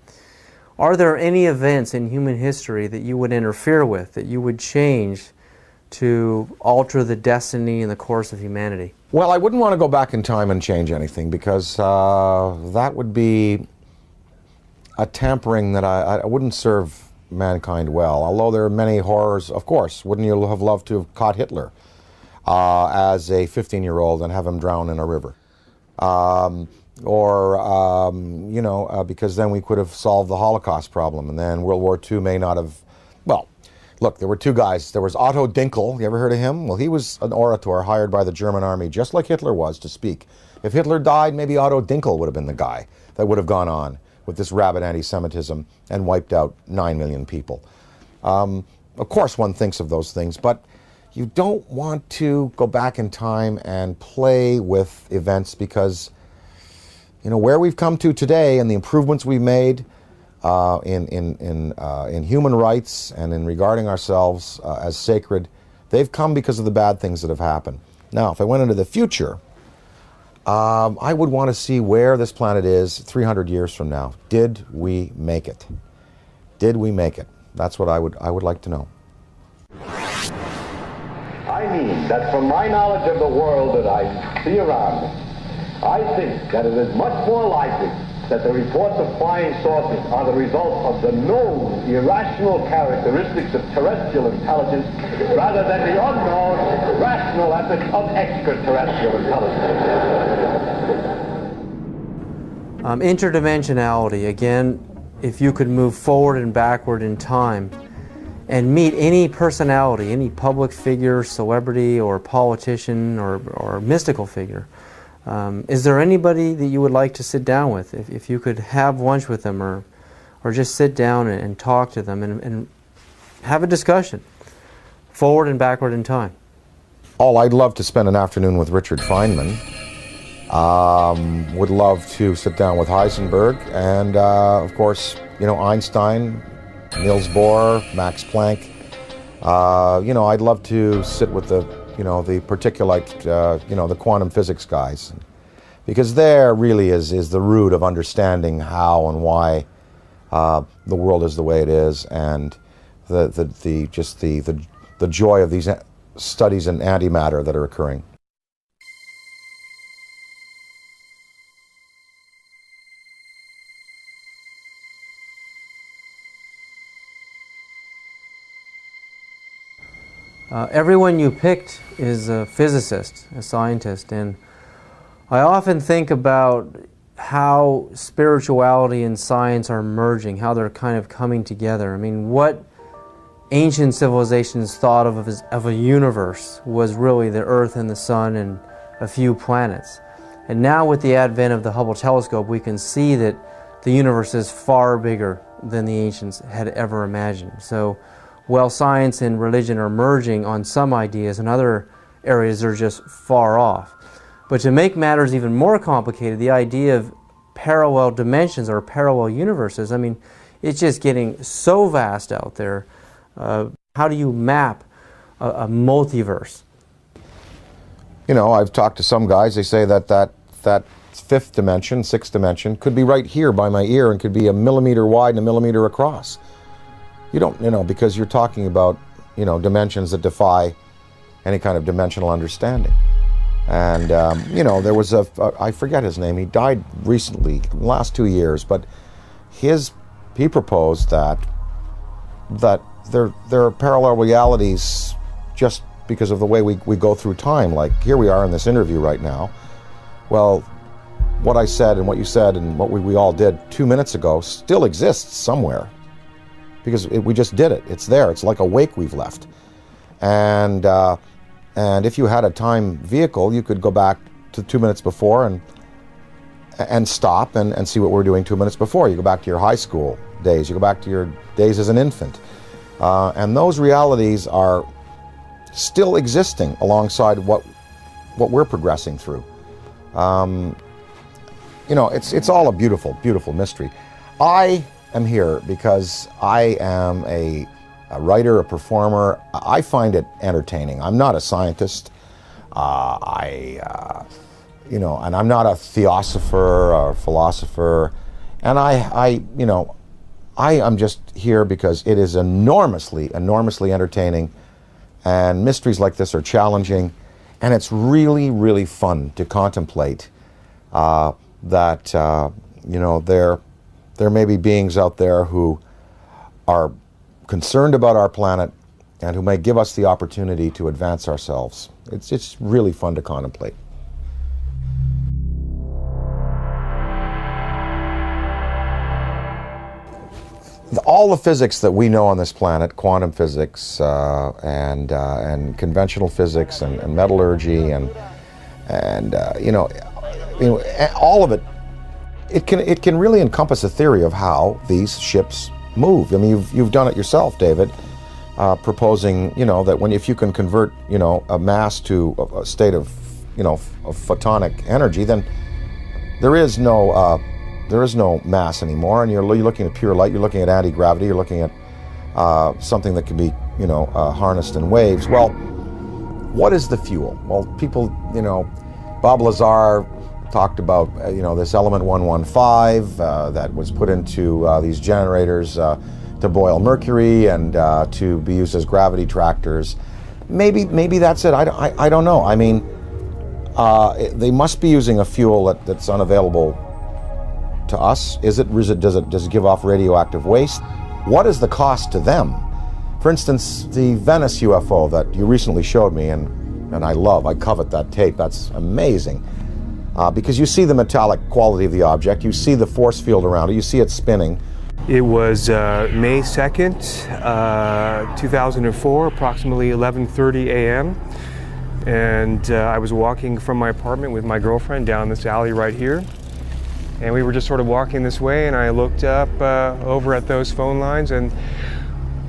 are there any events in human history that you would interfere with, that you would change to alter the destiny and the course of humanity? Well, I wouldn't want to go back in time and change anything, because that would be a tampering that I wouldn't serve mankind well. Although there are many horrors, of course. Wouldn't you have loved to have caught Hitler as a 15-year-old and have him drown in a river? You know, because then we could have solved the Holocaust problem, and then World War II may not have, well, look, there were 2 guys. There was Otto Dinkel. You ever heard of him? Well, he was an orator hired by the German army, just like Hitler was, to speak. If Hitler died, maybe Otto Dinkel would have been the guy that would have gone on with this rabid anti-Semitism and wiped out 9 million people. Of course, one thinks of those things, but you don't want to go back in time and play with events, because, you know, where we've come to today and the improvements we've made in human rights and in regarding ourselves as sacred, they've come because of the bad things that have happened. Now, if I went into the future, I would want to see where this planet is 300 years from now. Did we make it? Did we make it? That's what I would like to know. I mean that from my knowledge of the world that I see around me, I think that it is much more likely that the reports of flying saucers are the result of the known irrational characteristics of terrestrial intelligence rather than the unknown rational efforts of extraterrestrial intelligence. Interdimensionality, again, if you could move forward and backward in time and meet any personality, any public figure, celebrity, or politician, or mystical figure, is there anybody that you would like to sit down with? If you could have lunch with them, or just sit down and talk to them and have a discussion, forward and backward in time? Oh, I'd love to spend an afternoon with Richard Feynman. Would love to sit down with Heisenberg, and of course, you know, Einstein, Niels Bohr, Max Planck, You know, I'd love to sit with the, you know, the particulate, you know, the quantum physics guys, because there really is the root of understanding how and why the world is the way it is, and the joy of these studies in antimatter that are occurring. Everyone you picked is a physicist, a scientist, and I often think about how spirituality and science are merging, how they're kind of coming together. I mean, what ancient civilizations thought of a universe was really the Earth and the Sun and a few planets. And now with the advent of the Hubble telescope, we can see that the universe is far bigger than the ancients had ever imagined. So while science and religion are merging on some ideas, in other areas they're just far off. But to make matters even more complicated, the idea of parallel dimensions or parallel universes, I mean, it's just getting so vast out there. How do you map a multiverse? You know, I've talked to some guys, they say that fifth dimension, sixth dimension, could be right here by my ear and could be a millimeter wide and a millimeter across. You don't, you know, because you're talking about, you know, dimensions that defy any kind of dimensional understanding. And, you know, there was I forget his name, he died recently, in the last 2 years, but he proposed that there are parallel realities just because of the way we go through time. Like, here we are in this interview right now. Well, what I said and what you said and what we all did 2 minutes ago still exists somewhere. Because we just did it. It's there. It's like a wake we've left. And if you had a time vehicle, you could go back to 2 minutes before and stop and see what we're doing 2 minutes before. You go back to your high school days. You go back to your days as an infant. And those realities are still existing alongside what we're progressing through. You know, it's all a beautiful, beautiful mystery. I am here because I am a writer, a performer. I find it entertaining. I'm not a scientist. You know, and I'm not a theosopher or philosopher. And you know, I am just here because it is enormously, enormously entertaining. And mysteries like this are challenging. And it's really, really fun to contemplate that, you know, there may be beings out there who are concerned about our planet and who may give us the opportunity to advance ourselves. It's really fun to contemplate. All the physics that we know on this planet, quantum physics and conventional physics and metallurgy and you know, all of it, it can really encompass a theory of how these ships move. I mean, you've done it yourself, David, proposing, you know, that if you can convert, you know, a mass to a state of, you know, of photonic energy, then there is no mass anymore, and you're looking at pure light. You're looking at anti-gravity. You're looking at something that can be, you know, harnessed in waves. Well, what is the fuel? Well, people, you know, Bob Lazar talked about, you know, this element 115 that was put into these generators to boil mercury and to be used as gravity tractors. Maybe that's it. I don't know. I mean, they must be using a fuel that's unavailable to us. Does it give off radioactive waste? What is the cost to them? For instance, the Venice UFO that you recently showed me, and I covet that tape. That's amazing. Because you see the metallic quality of the object, you see the force field around it, you see it spinning. It was May 2nd, 2004, approximately 11:30 a.m. And I was walking from my apartment with my girlfriend down this alley right here. And we were just sort of walking this way, and I looked up over at those phone lines, and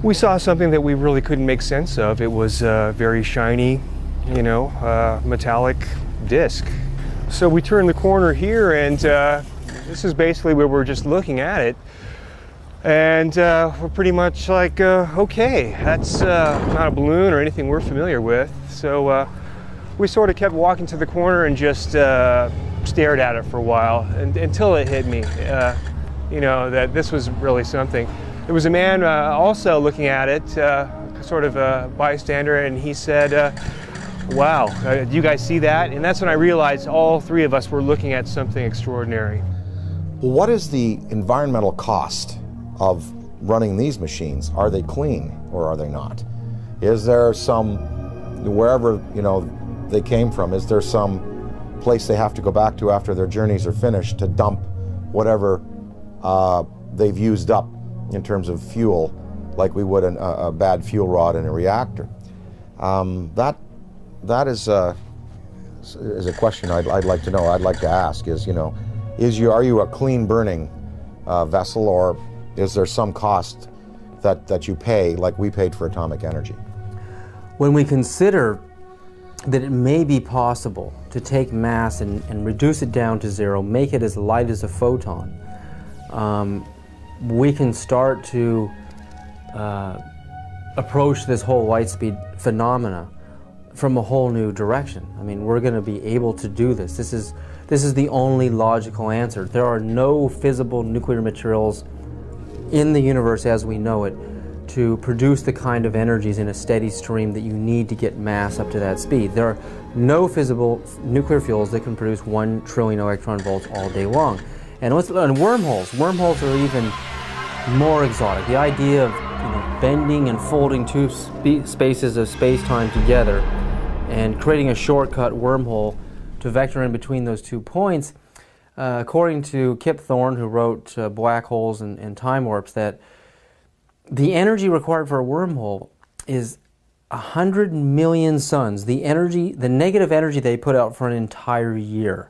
we saw something that we really couldn't make sense of. It was a very shiny, you know, metallic disc. So we turned the corner here, and this is basically where we're just looking at it. And we're pretty much like, okay, that's not a balloon or anything we're familiar with. So we sort of kept walking to the corner and just stared at it for a while until it hit me, you know, that this was really something. There was a man also looking at it, sort of a bystander, and he said, wow, do you guys see that? And that's when I realized all three of us were looking at something extraordinary. Well, what is the environmental cost of running these machines? Are they clean or are they not? Is there some, wherever, you know, they came from, is there some place they have to go back to after their journeys are finished to dump whatever they've used up in terms of fuel, like we would a bad fuel rod in a reactor? That is a question I'd like to know. I'd like to ask is, you know, are you a clean burning vessel, or is there some cost that you pay like we paid for atomic energy? When we consider that it may be possible to take mass and reduce it down to zero, make it as light as a photon, we can start to approach this whole light speed phenomena from a whole new direction. I mean, we're going to be able to do this. This is the only logical answer. There are no fissile nuclear materials in the universe as we know it to produce the kind of energies in a steady stream that you need to get mass up to that speed. There are no fissile nuclear fuels that can produce 1 trillion electron volts all day long. And wormholes are even more exotic. The idea of, you know, bending and folding two spaces of space-time together and creating a shortcut wormhole to vector in between those 2 points, according to Kip Thorne, who wrote Black Holes and Time Warps, that the energy required for a wormhole is 100 million suns, the negative energy they put out for an entire year.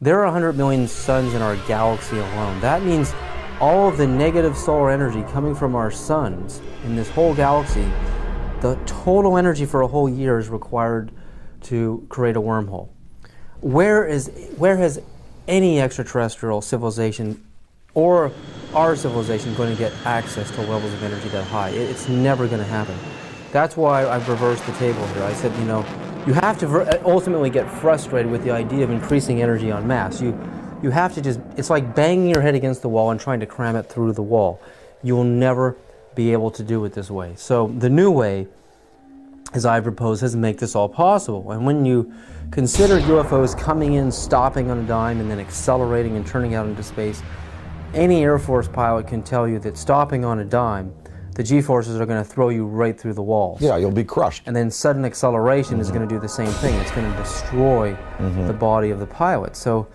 There are 100 million suns in our galaxy alone. That means all of the negative solar energy coming from our suns in this whole galaxy, the total energy for a whole year is required to create a wormhole. Where has any extraterrestrial civilization or our civilization going to get access to levels of energy that high? It's never going to happen. That's why I've reversed the table here. I said, you know, you have to ultimately get frustrated with the idea of increasing energy en masse. You have to just, it's like banging your head against the wall and trying to cram it through the wall. You will never be able to do it this way. So the new way, as I propose, is to make this all possible. And when you consider UFOs coming in, stopping on a dime, and then accelerating and turning out into space, any Air Force pilot can tell you that stopping on a dime, the G-forces are going to throw you right through the walls. Yeah, you'll be crushed. And then sudden acceleration is going to do the same thing. It's going to destroy the body of the pilot. So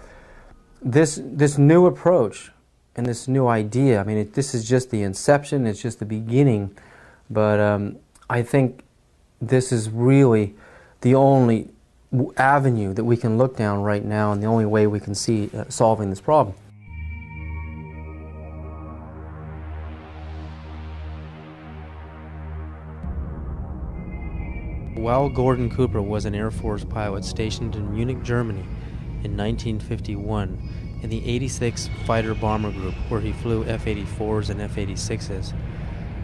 this new approach and this new idea, I mean, this is just the inception, it's just the beginning, but I think this is really the only avenue that we can look down right now and the only way we can see solving this problem. While Gordon Cooper was an Air Force pilot stationed in Munich, Germany in 1951 in the 86th Fighter Bomber Group, where he flew F-84s and F-86s,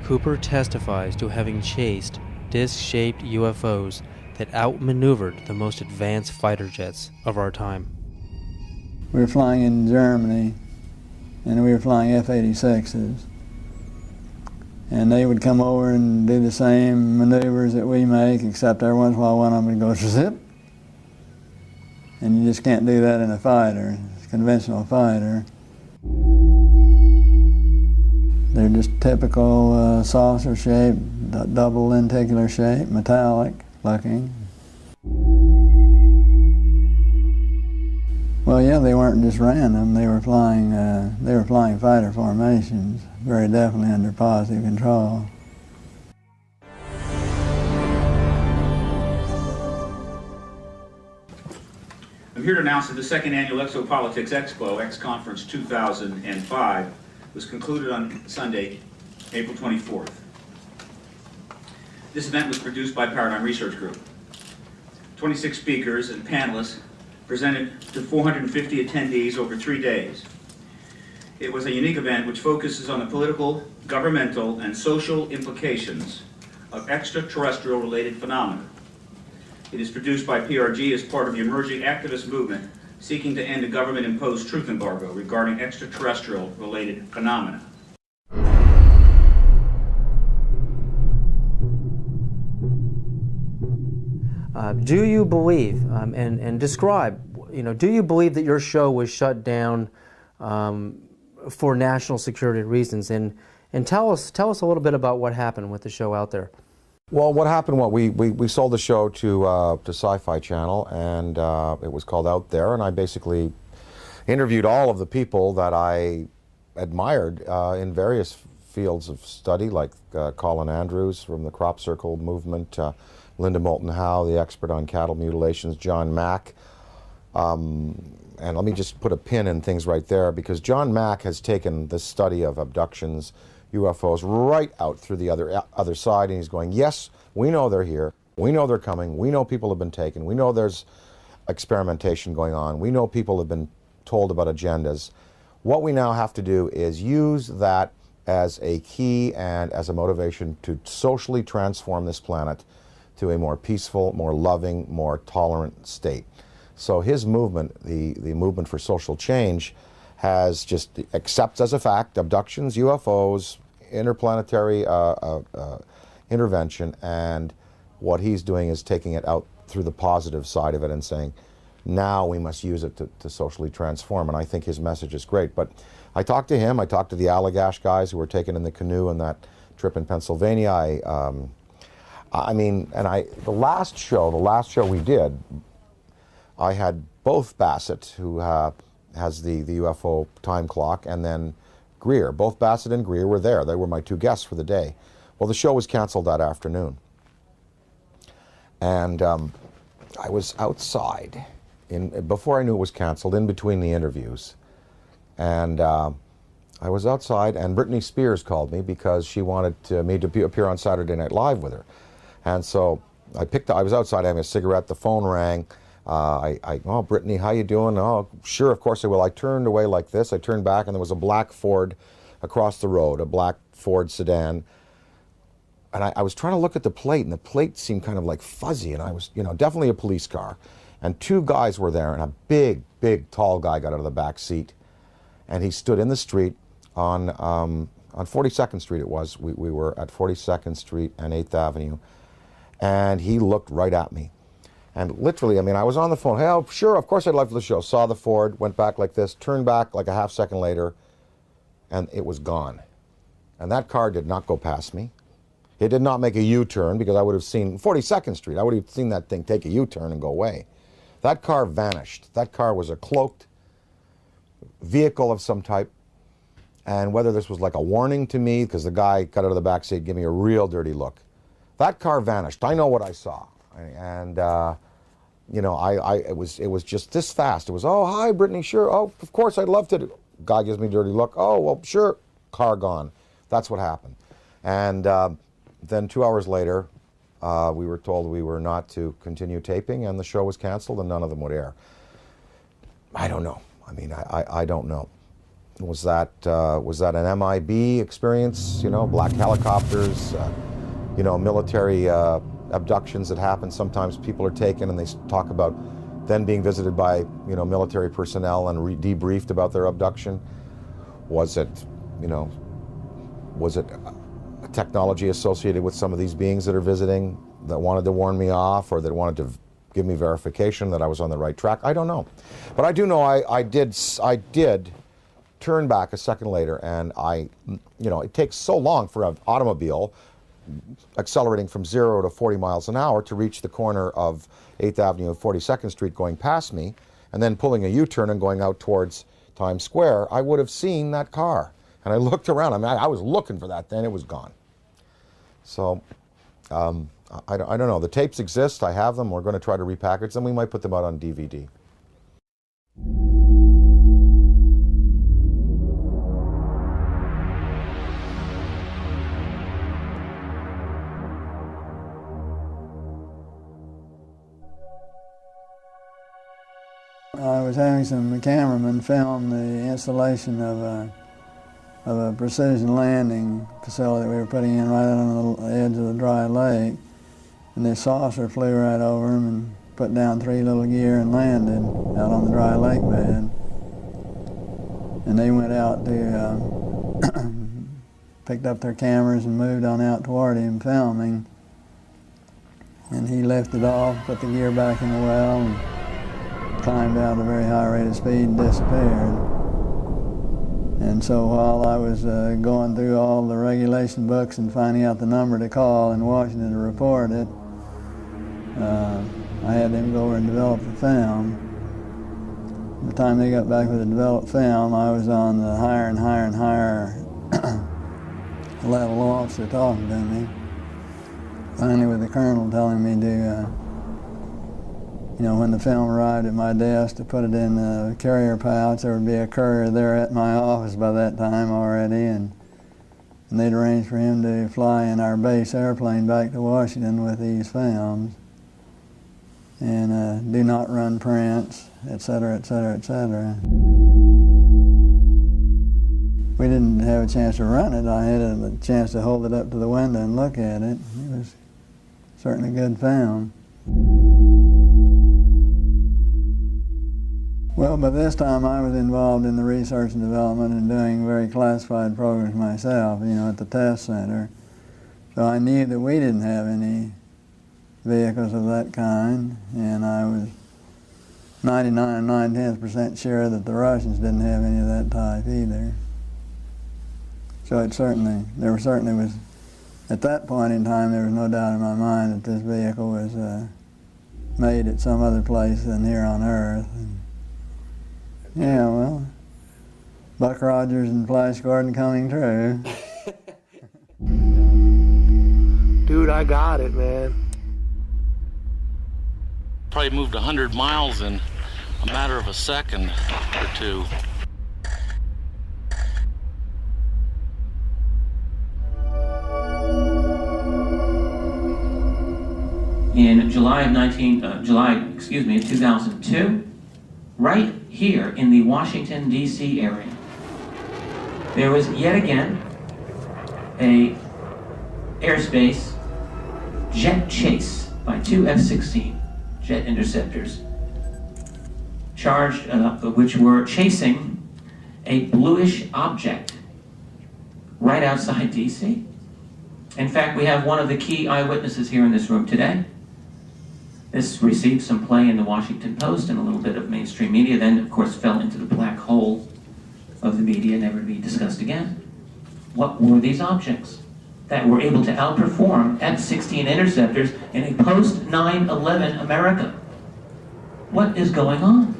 Cooper testifies to having chased disc-shaped UFOs that outmaneuvered the most advanced fighter jets of our time. We were flying in Germany, and we were flying F-86s. And they would come over and do the same maneuvers that we make, except every once in a while one of them would go zip. And you just can't do that in a fighter, a conventional fighter. They're just typical saucer shape, double lenticular shape, metallic looking. Well, yeah, they weren't just random. They were flying fighter formations, very definitely under positive control. I'm here to announce that the second annual Exopolitics Expo, X-Conference 2005, was concluded on Sunday, April 24th. This event was produced by Paradigm Research Group. 26 speakers and panelists presented to 450 attendees over 3 days. It was a unique event which focuses on the political, governmental, and social implications of extraterrestrial-related phenomena. It is produced by PRG as part of the emerging activist movement seeking to end a government-imposed truth embargo regarding extraterrestrial-related phenomena. Do you believe, and describe, do you believe that your show was shut down for national security reasons? And tell us a little bit about what happened with the show out there. Well, what happened, we sold the show to Sci-Fi Channel, and it was called Out There, and I basically interviewed all of the people that I admired in various fields of study, like Colin Andrews from the Crop Circle movement, Linda Moulton Howe, the expert on cattle mutilations, John Mack. And let me just put a pin in things right there, because John Mack has taken the study of abductions, UFOs, right out through the other side, and he's going, yes, we know they're here, we know they're coming, we know people have been taken, we know there's experimentation going on, we know people have been told about agendas. What we now have to do is use that as a key and as a motivation to socially transform this planet to a more peaceful, more loving, more tolerant state. So his movement, the movement for social change, has just accepts as a fact abductions, UFOs, interplanetary intervention, and what he's doing is taking it out through the positive side of it and saying, now we must use it to socially transform. And I think his message is great. But I talked to him, I talked to the Allagash guys who were taken in the canoe on that trip in Pennsylvania. The last show we did, I had both Bassett, who has the UFO time clock, and then Greer. Both Bassett and Greer were there. They were my two guests for the day. Well, the show was canceled that afternoon. And I was outside, before I knew it was canceled, in between the interviews. And I was outside, and Britney Spears called me because she wanted me to appear on Saturday Night Live with her. And so I was outside having a cigarette, the phone rang. Oh, Brittany, how you doing? Oh, sure, of course I will. I turned away like this. I turned back, and there was a black Ford across the road, a black Ford sedan. And I was trying to look at the plate, and the plate seemed kind of like fuzzy, and I was, definitely a police car. And two guys were there, and a big, big, tall guy got out of the back seat. And he stood in the street on 42nd Street it was. We were at 42nd Street and 8th Avenue. And he looked right at me. And literally, I was on the phone. Hey, oh, sure, of course I'd love the show. Saw the Ford, went back like this, turned back like a half second later, and it was gone. And that car did not go past me. It did not make a U-turn, because I would have seen 42nd Street. I would have seen that thing take a U-turn and go away. That car vanished. That car was a cloaked vehicle of some type. And whether this was like a warning to me, because the guy got out of the back seat, gave me a real dirty look. That car vanished. I know what I saw. And, it was just this fast. It was, oh, hi, Brittany, sure. Oh, of course, I'd love to. Guy gives me a dirty look. Oh, well, sure. Car gone. That's what happened. And then 2 hours later, we were told we were not to continue taping, and the show was canceled, and none of them would air. I don't know. I don't know. Was that an MIB experience? Black helicopters, military abductions that happen. Sometimes people are taken, and they talk about then being visited by military personnel and debriefed about their abduction. Was it a technology associated with some of these beings that are visiting that wanted to warn me off, or that wanted to give me verification that I was on the right track? I don't know. But I do know I did turn back a second later, and it takes so long for an automobile accelerating from 0 to 40 miles an hour to reach the corner of 8th Avenue and 42nd Street going past me, and then pulling a U-turn and going out towards Times Square. I would have seen that car. And I looked around. I was looking for that then. It was gone. So I don't know. The tapes exist. I have them. We're going to try to repackage them. We might put them out on DVD. I was having some cameramen film the installation of a of a precision landing facility we were putting in right on the edge of the dry lake. And this saucer flew right over them and put down 3 little gear and landed out on the dry lake bed. And they went out to, picked up their cameras and moved on out toward him filming. And he lifted off, put the gear back in the well, and climbed out at a very high rate of speed and disappeared. And so while I was going through all the regulation books and finding out the number to call in Washington to report it, I had them go over and develop the film. By the time they got back with the developed film, I was on the higher and higher and higher level officer talking to me. Finally with the colonel telling me to, you know, when the film arrived at my desk, to put it in a carrier pouch. There would be a courier there at my office by that time already, and they'd arranged for him to fly in our base airplane back to Washington with these films, and do not run prints, etc., etc., etc. We didn't have a chance to run it. I had a chance to hold it up to the window and look at it. It was certainly a good film. Well, by this time I was involved in the research and development and doing very classified programs myself, you know, at the test center. So I knew that we didn't have any vehicles of that kind, and I was 99 9/10% sure that the Russians didn't have any of that type either. So it certainly, was, at that point in time, there was no doubt in my mind that this vehicle was made at some other place than here on Earth. And yeah, well, Buck Rogers and Flash Gordon coming true. Dude, I got it, man. Probably moved 100 miles in a matter of a second or two. In July of 2002, right here in the Washington, D.C. area, there was yet again a airspace jet chase by 2 F-16 jet interceptors, charged, which were chasing a bluish object right outside D.C. In fact, we have one of the key eyewitnesses here in this room today. This received some play in the Washington Post and a little bit of mainstream media, then of course fell into the black hole of the media, never to be discussed again. What were these objects that were able to outperform F-16 interceptors in a post-9/11 America? What is going on?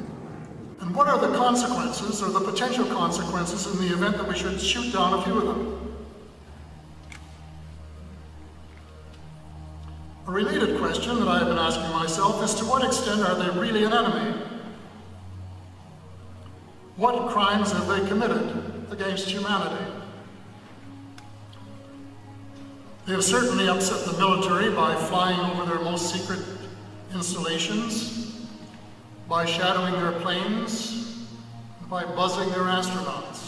And what are the consequences, or the potential consequences, in the event that we should shoot down a few of them? A related question that I have been asking myself is, to what extent are they really an enemy? What crimes have they committed against humanity? They have certainly upset the military by flying over their most secret installations, by shadowing their planes, and by buzzing their astronauts.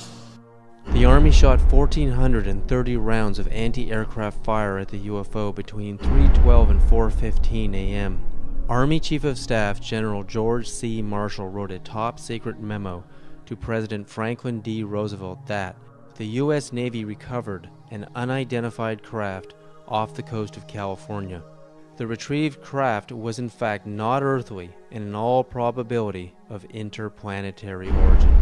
The Army shot 1,430 rounds of anti-aircraft fire at the UFO between 3:12 and 4:15 a.m. Army Chief of Staff General George C. Marshall wrote a top-secret memo to President Franklin D. Roosevelt that the U.S. Navy recovered an unidentified craft off the coast of California. The retrieved craft was in fact not earthly and in all probability of interplanetary origin.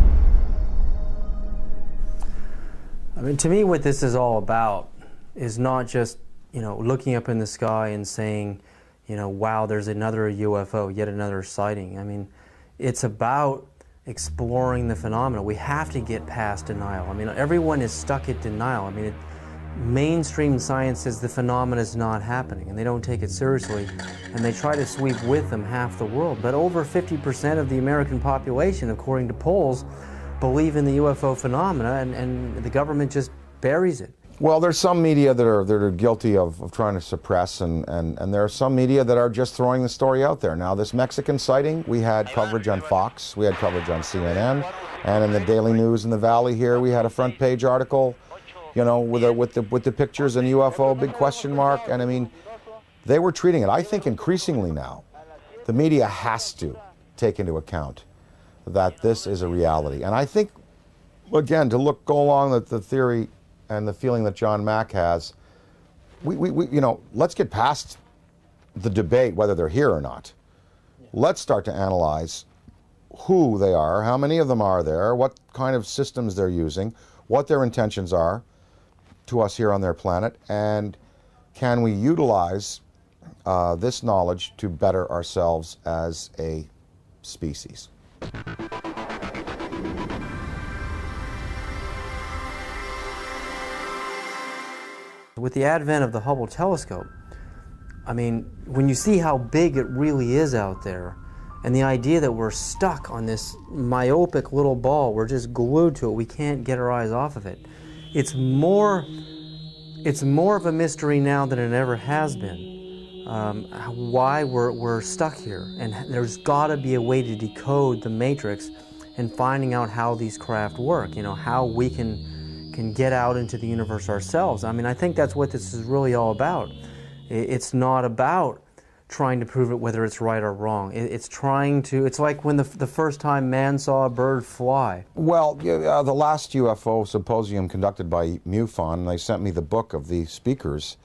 I mean, to me, what this is all about is not just, looking up in the sky and saying, wow, there's another UFO, yet another sighting. I mean, it's about exploring the phenomena. We have to get past denial. I mean, everyone is stuck at denial. I mean, mainstream science says the phenomena is not happening, and they don't take it seriously, and they try to sweep with them half the world. But over 50% of the American population, according to polls, believe in the UFO phenomena, and the government just buries it. Well, there's some media that are guilty of trying to suppress, and there are some media that are just throwing the story out there. Now, this Mexican sighting, we had coverage on Fox, we had coverage on CNN, And in the Daily News in the Valley here, we had a front page article, you know, with the pictures and UFO, big question mark. And I mean, they were treating it, I think increasingly now, the media has to take into account that this is a reality. And I think, again, to go along with the theory and the feeling that John Mack has, we you know, let's get past the debate whether they're here or not. Let's start to analyze who they are, how many of them are there, what kind of systems they're using, what their intentions are to us here on their planet, and can we utilize this knowledge to better ourselves as a species. With the advent of the Hubble telescope, I mean, when you see how big it really is out there, and the idea that we're stuck on this myopic little ball, we're just glued to it, we can't get our eyes off of it. It's more of a mystery now than it ever has been. Why we're stuck here, and there's got to be a way to decode the matrix and finding out how these craft work, you know, how we can get out into the universe ourselves. I mean, I think that's what this is really all about. It's not about trying to prove it whether it's right or wrong. It's trying to, it's like when the first time man saw a bird fly. Well, the last UFO symposium conducted by MUFON, and they sent me the book of the speakers.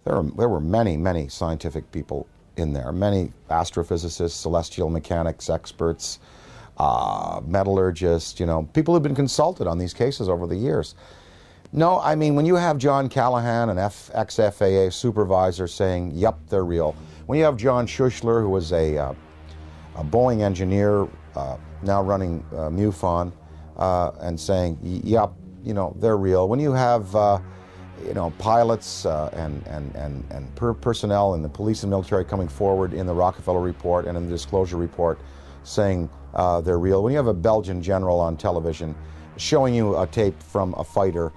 There were many, many scientific people in there, many astrophysicists, celestial mechanics experts, metallurgists, you know, people who've been consulted on these cases over the years. No, I mean, when you have John Callahan, an ex-FAA supervisor, saying, yep, they're real. When you have John Schuessler, who was a Boeing engineer, now running MUFON, and saying, yep, you know, they're real. When you have, you know, pilots and personnel in the police and military coming forward in the Rockefeller Report and in the Disclosure Report saying they're real. When you have a Belgian general on television showing you a tape from a fighter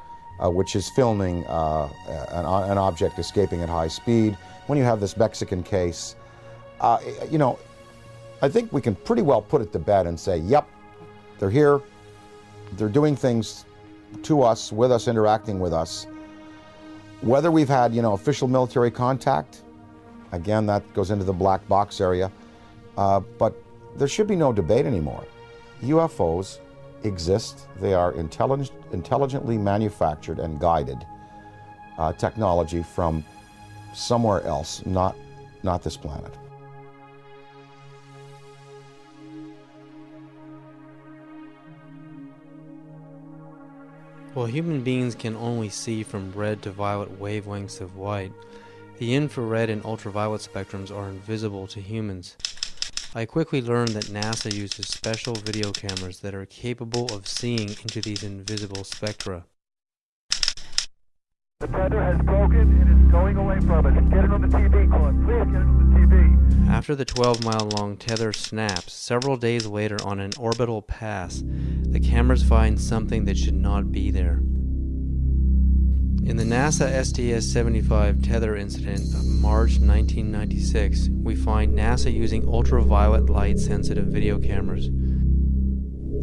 which is filming an object escaping at high speed, when you have this Mexican case, you know, I think we can pretty well put it to bed and say, yep, they're here, they're doing things to us, with us, interacting with us. Whether we've had, you know, official military contact, again, that goes into the black box area, but there should be no debate anymore. UFOs exist. They are intelligently manufactured and guided technology from somewhere else, not this planet. While human beings can only see from red to violet wavelengths of light, the infrared and ultraviolet spectrums are invisible to humans. I quickly learned that NASA uses special video cameras that are capable of seeing into these invisible spectra. The tether has broken and is going away from us. Get it on the TV, Claude. Please get it on the TV. After the 12-mile-long tether snaps, several days later on an orbital pass, the cameras find something that should not be there. In the NASA STS-75 tether incident of March 1996, we find NASA using ultraviolet light-sensitive video cameras.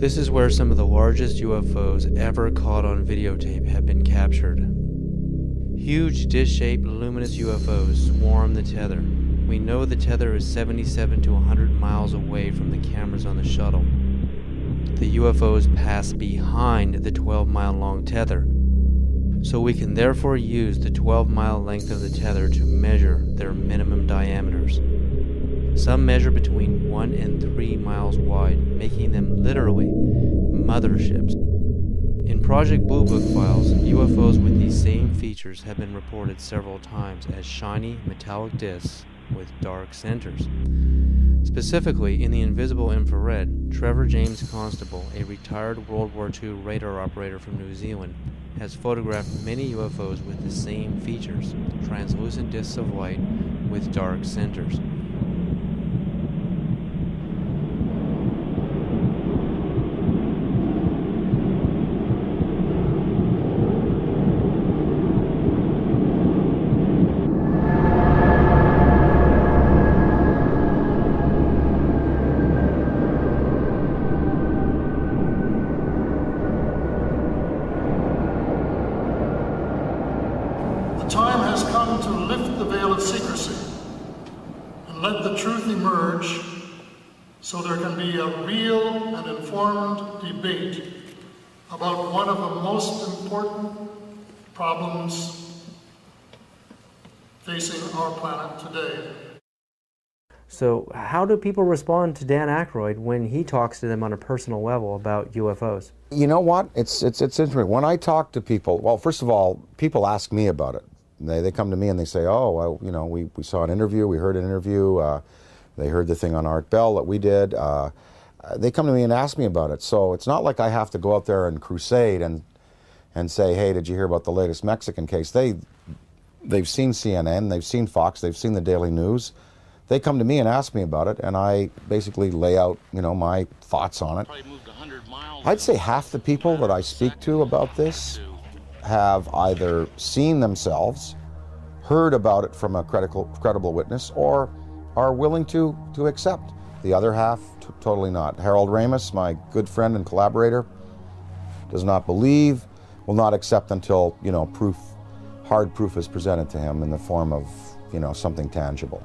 This is where some of the largest UFOs ever caught on videotape have been captured. Huge dish-shaped luminous UFOs swarm the tether. We know the tether is 77 to 100 miles away from the cameras on the shuttle. The UFOs pass behind the 12-mile-long tether, so we can therefore use the 12-mile length of the tether to measure their minimum diameters. Some measure between 1 and 3 miles wide, making them literally motherships. In Project Blue Book files, UFOs with these same features have been reported several times as shiny metallic discs with dark centers. Specifically, in the invisible infrared, Trevor James Constable, a retired World War II radar operator from New Zealand, has photographed many UFOs with the same features, translucent discs of light with dark centers. come to lift the veil of secrecy and let the truth emerge so there can be a real and informed debate about one of the most important problems facing our planet today. So how do people respond to Dan Aykroyd when he talks to them on a personal level about UFOs? You know what? It's interesting. When I talk to people, well, first of all, people ask me about it. They come to me and they say, oh, well, you know, we saw an interview, we heard an interview, they heard the thing on Art Bell that we did. They come to me and ask me about it. So it's not like I have to go out there and crusade and say, hey, did you hear about the latest Mexican case? They've seen CNN, they've seen Fox, they've seen the Daily News. They come to me and ask me about it, and I basically lay out, you know, my thoughts on it. I'd say half the people that I speak to about this have either seen themselves, heard about it from a credible witness, or are willing to accept. The other half, totally not. Harold Ramis, my good friend and collaborator, does not believe, will not accept until, you know, hard proof is presented to him in the form of, you know, something tangible.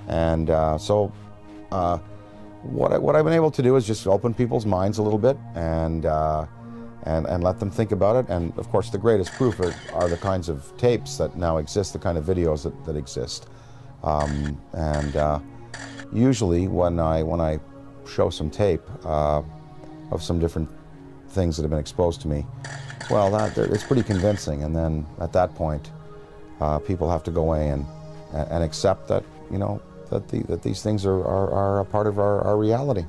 And what I've been able to do is just open people's minds a little bit and let them think about it. And of course, the greatest proof are the kinds of tapes that now exist, the kind of videos that exist. Usually, when I show some tape of some different things that have been exposed to me, well, it's pretty convincing. And then at that point, people have to go away and accept that, you know, that these things are a part of our reality.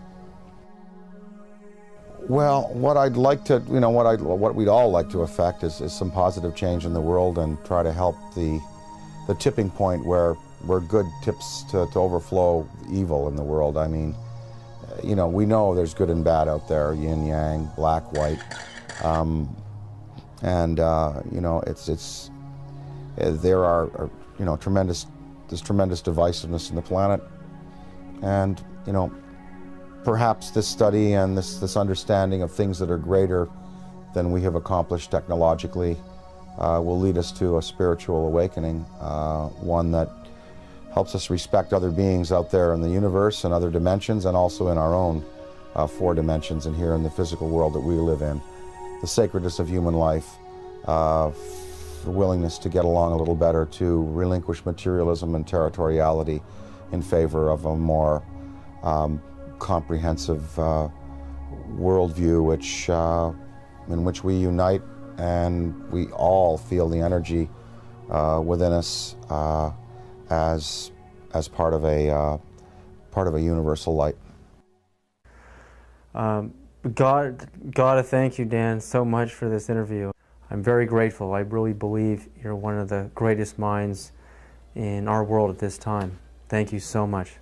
Well, what I'd like to, you know, what we'd all like to affect is some positive change in the world and try to help the tipping point where good tips to overflow evil in the world. I mean, you know, we know there's good and bad out there, yin yang, black, white, you know, there are you know, there's tremendous divisiveness in the planet, and you know, perhaps this study and this understanding of things that are greater than we have accomplished technologically will lead us to a spiritual awakening, one that helps us respect other beings out there in the universe and other dimensions, and also in our own 4 dimensions and here in the physical world that we live in. The sacredness of human life, the willingness to get along a little better, to relinquish materialism and territoriality in favor of a more comprehensive worldview, in which we unite and we all feel the energy within us as part of a universal light. Gotta thank you, Dan, so much for this interview. I'm very grateful. I really believe you're one of the greatest minds in our world at this time. Thank you so much.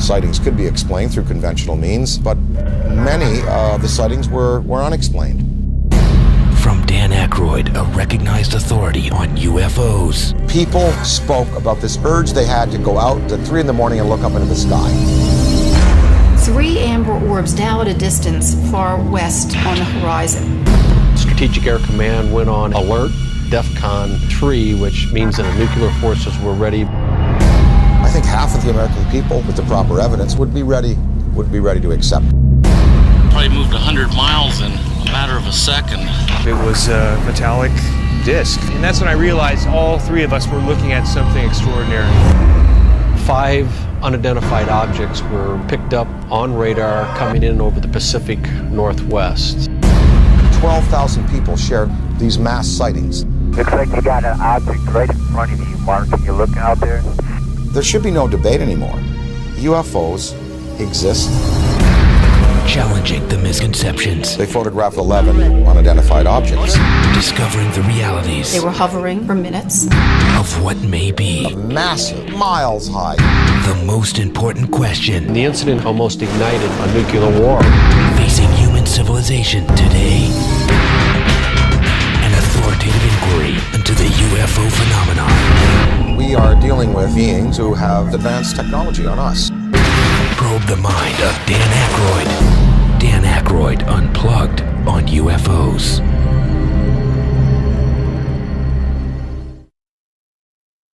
sightings could be explained through conventional means, but many of the sightings were unexplained. From Dan Aykroyd, a recognized authority on UFOs. People spoke about this urge they had to go out at 3 in the morning and look up into the sky. 3 amber orbs now at a distance far west on the horizon. Strategic Air Command went on alert, DEFCON 3, which means that the nuclear forces were ready. I think half of the American people, with the proper evidence, would be ready to accept. Probably moved 100 miles in a matter of a second. It was a metallic disc, and that's when I realized all 3 of us were looking at something extraordinary. 5 unidentified objects were picked up on radar coming in over the Pacific Northwest. 12,000 people shared these mass sightings. Looks like you got an object right in front of you, Mark. Can you look out there? There should be no debate anymore. UFOs exist. Challenging the misconceptions. They photographed 11 unidentified objects. Discovering the realities. They were hovering for minutes. Of what may be. Massive, miles high. The most important question. The incident almost ignited a nuclear war. Facing human civilization today. An authoritative inquiry into the UFO phenomenon. We are dealing with beings who have advanced technology on us. Probe the mind of Dan Aykroyd. Dan Aykroyd Unplugged on UFOs.